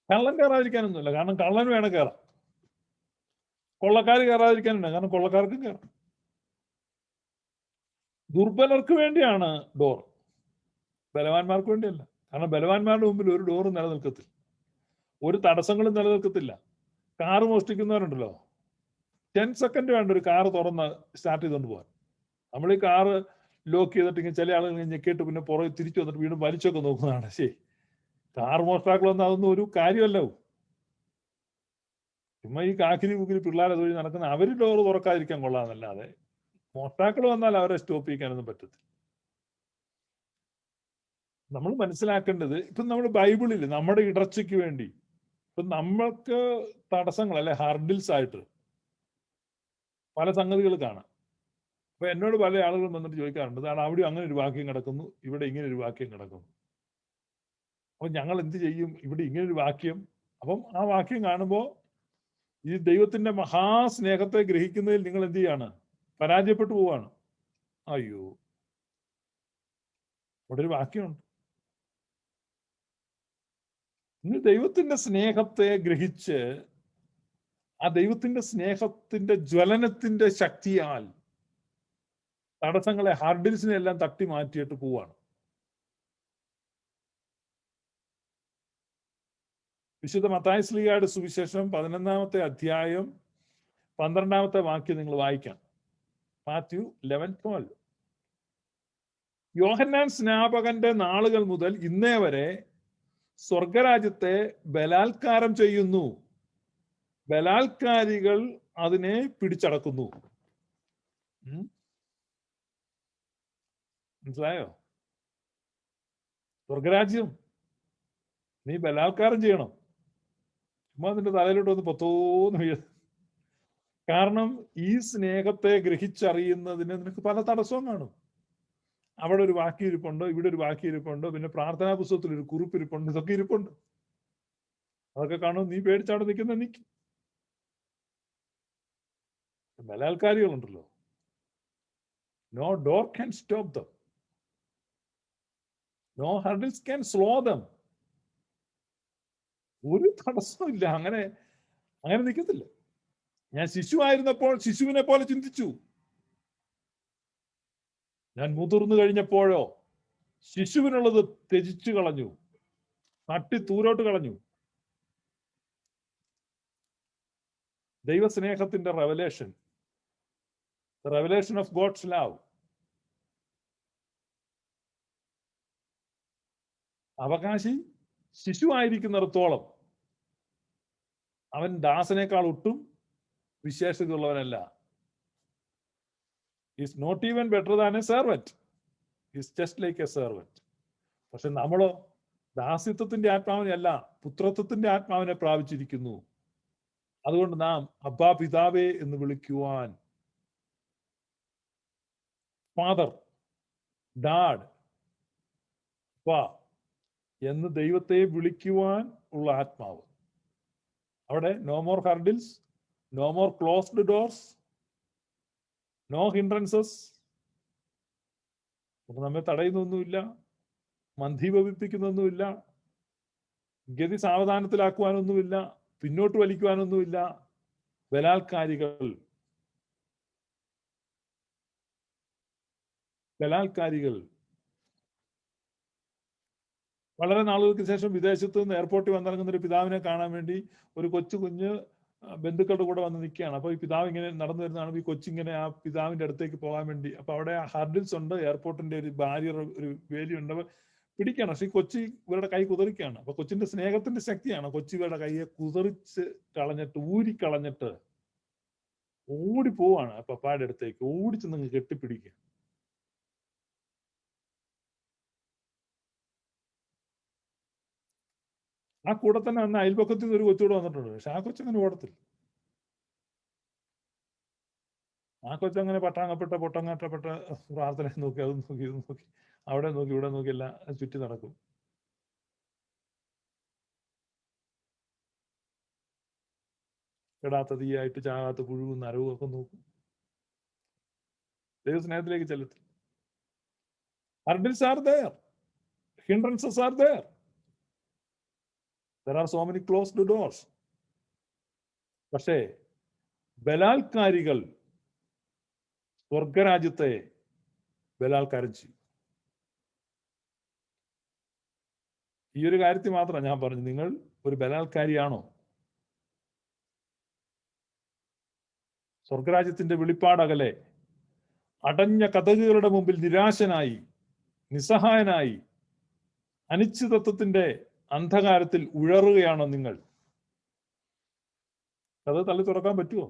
കള്ളൻ കയറാതിരിക്കാനൊന്നുമില്ല. കാരണം കള്ളൻ വേണം കയറാം. കൊള്ളക്കാർ കയറാതിരിക്കാനുണ്ട്. കാരണം കൊള്ളക്കാർക്കും കയറാം. ദുർബലർക്ക് വേണ്ടിയാണ് ഡോർ, ബലവാന്മാർക്ക് വേണ്ടിയല്ല. കാരണം ബലവാന്മാരുടെ മുമ്പിൽ ഒരു ഡോറും നിലനിൽക്കത്തില്ല, ഒരു തടസ്സങ്ങളും നിലനിൽക്കത്തില്ല. കാറ് മോഷ്ടിക്കുന്നവരുണ്ടല്ലോ, 10 സെക്കൻഡ് വേണ്ട ഒരു കാറ് തുറന്ന് സ്റ്റാർട്ട് ചെയ്തുകൊണ്ട് പോകാൻ. നമ്മൾ ഈ കാറ് ലോക്ക് ചെയ്തിട്ട് ചില ആളുകൾ ഞെക്കിയിട്ട് പിന്നെ പുറകെ തിരിച്ചു വന്നിട്ട് വീണ്ടും വലിച്ചൊക്കെ നോക്കുന്നതാണ്. ശരി, കാർ മോഷ്ടാക്കളൊന്നും അതൊന്നും ഒരു കാര്യമല്ലോ. ചുമ്മാ ഈ കാക്കിരി കുക്കിരി പിള്ളേരെ തൊഴിൽ നടക്കുന്ന അവര് ഡോറ് തുറക്കാതിരിക്കാൻ കൊള്ളാമെന്നല്ലാതെ മോഷ്ടാക്കൾ വന്നാൽ അവരെ സ്റ്റോപ്പ് ചെയ്യിക്കാനൊന്നും പറ്റത്തില്ല. നമ്മൾ മനസ്സിലാക്കേണ്ടത്, ഇപ്പം നമ്മൾ ബൈബിളിൽ നമ്മുടെ ഇടർച്ചയ്ക്ക് വേണ്ടി ഇപ്പം നമ്മൾക്ക് തടസ്സങ്ങൾ, അല്ലെ, ഹർഡിൽസ് ആയിട്ട് പല സംഗതികൾ കാണാം. അപ്പൊ എന്നോട് പല ആളുകളും വന്നിട്ട് ചോദിക്കാറുണ്ട്, അതാണ് അവിടെ അങ്ങനെ ഒരു വാക്യം കിടക്കുന്നു, ഇവിടെ ഇങ്ങനെ ഒരു വാക്യം കിടക്കുന്നു. അപ്പൊ ഞങ്ങൾ എന്ത് ചെയ്യും? ഇവിടെ ഇങ്ങനെ ഒരു വാക്യം. അപ്പം ആ വാക്യം കാണുമ്പോൾ ഈ ദൈവത്തിന്റെ മഹാസ്നേഹത്തെ ഗ്രഹിക്കുന്നതിൽ നിങ്ങൾ എന്ത് ചെയ്യാണ്? പരാജയപ്പെട്ടു പോവാണ്. അയ്യോ, ഇവിടെ ഒരു വാക്യമുണ്ട്. നിങ്ങൾ ദൈവത്തിന്റെ സ്നേഹത്തെ ഗ്രഹിച്ച് ആ ദൈവത്തിന്റെ സ്നേഹത്തിന്റെ ജ്വലനത്തിന്റെ ശക്തിയാൽ തടസ്സങ്ങളെ, ഹാർഡിൽസിനെ എല്ലാം തട്ടി മാറ്റിയിട്ട് പോവാണ്. വിശുദ്ധ മത്തായി ശ്ലീഹായുടെ സുവിശേഷം 11-ാമത്തെ അധ്യായം 12-ാമത്തെ വാക്യം നിങ്ങൾ വായിക്കാം. മാത്യു 11:12. യോഹന്നാൻ സ്നാപകന്റെ നാളുകൾ മുതൽ ഇന്നേ വരെ സ്വർഗരാജ്യത്തെ ബലാത്കാരം ചെയ്യുന്നു, ബലാത്കാരികൾ അതിനെ പിടിച്ചടക്കുന്നു. മനസ്സിലായോ? സ്വർഗരാജ്യം നീ ബലാത്കാരം ചെയ്യണം. ചുമ്മാ നിന്റെ തലയിലോട്ട് വന്ന് പൊത്തോന്ന് വീഴ. കാരണം ഈ സ്നേഹത്തെ ഗ്രഹിച്ചറിയുന്നതിന് നിനക്ക് പല തടസ്സവും കാണും. അവിടെ ഒരു വാക്യം ഇരിപ്പുണ്ട്, ഇവിടെ ഒരു വാക്യം ഇരിപ്പുണ്ട്, പിന്നെ പ്രാർത്ഥനാ പുസ്തകത്തിൽ ഒരു കുറിപ്പ് ഇരിപ്പുണ്ട്, ഇതൊക്കെ ഇരിപ്പുണ്ട്. അതൊക്കെ കാണും, നീ പേടിച്ചാണ് നിൽക്കുന്ന നിൽക്കും. ബലാത്കാരികളുണ്ടല്ലോ, no door can stop them, no hurdles can slow them. ഒരു തടസ്സവും ഇല്ല. അങ്ങനെ നിൽക്കത്തില്ല. ഞാൻ ശിശുവായിരുന്നപ്പോൾ ശിശുവിനെ പോലെ ചിന്തിച്ചു, ഞാൻ മുതിർന്നു കഴിഞ്ഞപ്പോഴോ ശിശുവിനുള്ളത് ത്യജിച്ചു കളഞ്ഞു, തട്ടി തൂരോട്ട് കളഞ്ഞു. ദൈവസ്നേഹത്തിന്റെ revelation, revelation of God's love. അവകാശി ശിശുവായിരിക്കുന്നിടത്തോളം അവൻ ദാസനേക്കാൾ ഒട്ടും വിശേഷതയുള്ളവനല്ല. Is not even better than a servant, is just like a servant. പക്ഷെ നമ്മളോ ദാസ്യത്വത്തിന്റെ ആത്മാവിനെ അല്ല, പുത്രത്വത്തിന്റെ ആത്മാവിനെ പ്രാപിച്ചിരിക്കുന്നു. അതുകൊണ്ട് നാം അബ്ബാ പിതാവേ എന്ന് വിളിക്കുവാൻ, ഫാദർ, ഡാഡ്, അപ്പാ എന്ന് ദൈവത്തെ വിളിക്കുവാൻ ഉള്ള ആത്മാവ്. അവിടെ no more hurdles, no more closed doors, no hindrances. നമ്മെ തടയുന്നൊന്നുമില്ല, മന്ദീഭവിപ്പിക്കുന്നൊന്നുമില്ല, ഗതി സാവധാനത്തിലാക്കുവാനൊന്നുമില്ല, പിന്നോട്ട് വലിക്കുവാനൊന്നുമില്ല. ബലാത്കാരികൾ വളരെ നാളുകൾക്ക് ശേഷം വിദേശത്ത് നിന്ന് എയർപോർട്ടിൽ വന്നിറങ്ങുന്ന ഒരു പിതാവിനെ കാണാൻ വേണ്ടി ഒരു കുഞ്ഞ് ബന്ധുക്കളുടെ കൂടെ വന്ന് നിൽക്കുകയാണ്. അപ്പൊ ഈ പിതാവ് ഇങ്ങനെ നടന്നു വരുന്നതാണ്. ഈ കൊച്ചിങ്ങനെ ആ പിതാവിന്റെ അടുത്തേക്ക് പോകാൻ വേണ്ടി, അപ്പൊ അവിടെ ഹർഡിൽസ് ഉണ്ട്, എയർപോർട്ടിന്റെ ഒരു ബാരിയർ, ഒരു വേലിയുണ്ട്, പിടിക്കുകയാണ്. പക്ഷെ ഈ കൊച്ചി ഇവരുടെ കൈ കുതിറിക്കുകയാണ്. അപ്പൊ കൊച്ചിന്റെ സ്നേഹത്തിന്റെ ശക്തിയാണ്. കൊച്ചി ഇവരുടെ കൈയെ കുതിറിച്ച് കളഞ്ഞിട്ട്, ഊരിക്കളഞ്ഞിട്ട് ഓടി പോവാണ് പപ്പായുടെ അടുത്തേക്ക്. ഓടിച്ച് നിങ്ങൾ കെട്ടിപ്പിടിക്കുക. ആ കൂടെ തന്നെ അന്ന് അയൽപക്കത്തിൽ നിന്ന് ഒരു കൊച്ചുകൂടെ വന്നിട്ടുണ്ട്. പക്ഷെ ആ കൊച്ചങ്ങനെ ഓടത്തില്ല. ആ കൊച്ചങ്ങനെ പൊട്ടങ്ങാട്ടപ്പെട്ട പ്രാർത്ഥന നോക്കി, അതും നോക്കി, ഇതും നോക്കി, അവിടെ നോക്കി, ഇവിടെ നോക്കി, എല്ലാം ചുറ്റി നടക്കും. കെടാത്ത തീയായിട്ട് ചാകാത്ത പുഴുവും നരവും ഒക്കെ നോക്കും. ദൈവസ്നേഹത്തിലേക്ക് ചെലുത്തി. Hurdles are there, hindrances are there, there are so many closed doors. പക്ഷേ ബലാത്കാരികൾ സ്വർഗരാജ്യത്തെ ബലാത്കാരം ചെയ്യും. ഈ ഒരു കാര്യത്തിൽ മാത്രം ഞാൻ പറഞ്ഞു, നിങ്ങൾ ഒരു ബലാത്കാരിയാണോ? സ്വർഗരാജ്യത്തിന്റെ വെളിപ്പാടകലെ അടഞ്ഞ കതകുകളുടെ മുമ്പിൽ നിരാശനായി, നിസ്സഹായനായി, അനിശ്ചിതത്വത്തിന്റെ അന്ധകാരത്തിൽ ഉഴറുകയാണോ നിങ്ങൾ? കഥ തള്ളി തുറക്കാൻ പറ്റുമോ?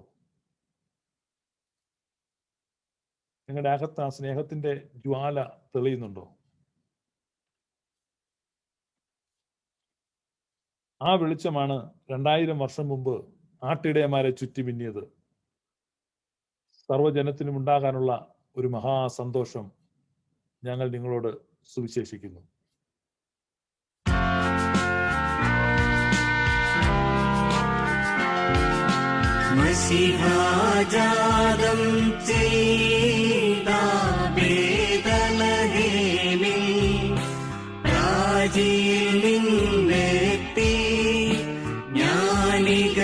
നിങ്ങളുടെ അകത്ത് ആ സ്നേഹത്തിന്റെ ജ്വാല തെളിയുന്നുണ്ടോ? ആ വെളിച്ചമാണ് 2000 വർഷം മുമ്പ് ആട്ടിടയന്മാരെ ചുറ്റി മിന്നിയത്. സർവ്വജനത്തിനും ഉണ്ടാകാനുള്ള ഒരു മഹാസന്തോഷം ഞങ്ങൾ നിങ്ങളോട് സുവിശേഷിക്കുന്നു. മശിഹാജാതം ചെയ്ത ബേത്ലഹേമിൽ പ്രാചീൻ നിന്നെത്തി ജ്ഞാനികളവനെ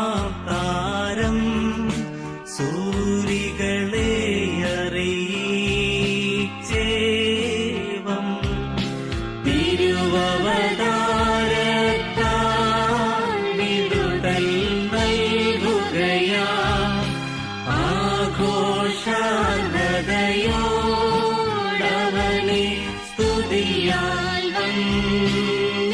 ആസുരമാതാരം സൂരികളെ അറിയിച്ചേവം തിരുവവതാരത്താൽ വിടുതൽ നൽകുകയാ ആഘോഷാർഹതയോടവനെ സ്തുതിയാൽ വന്നു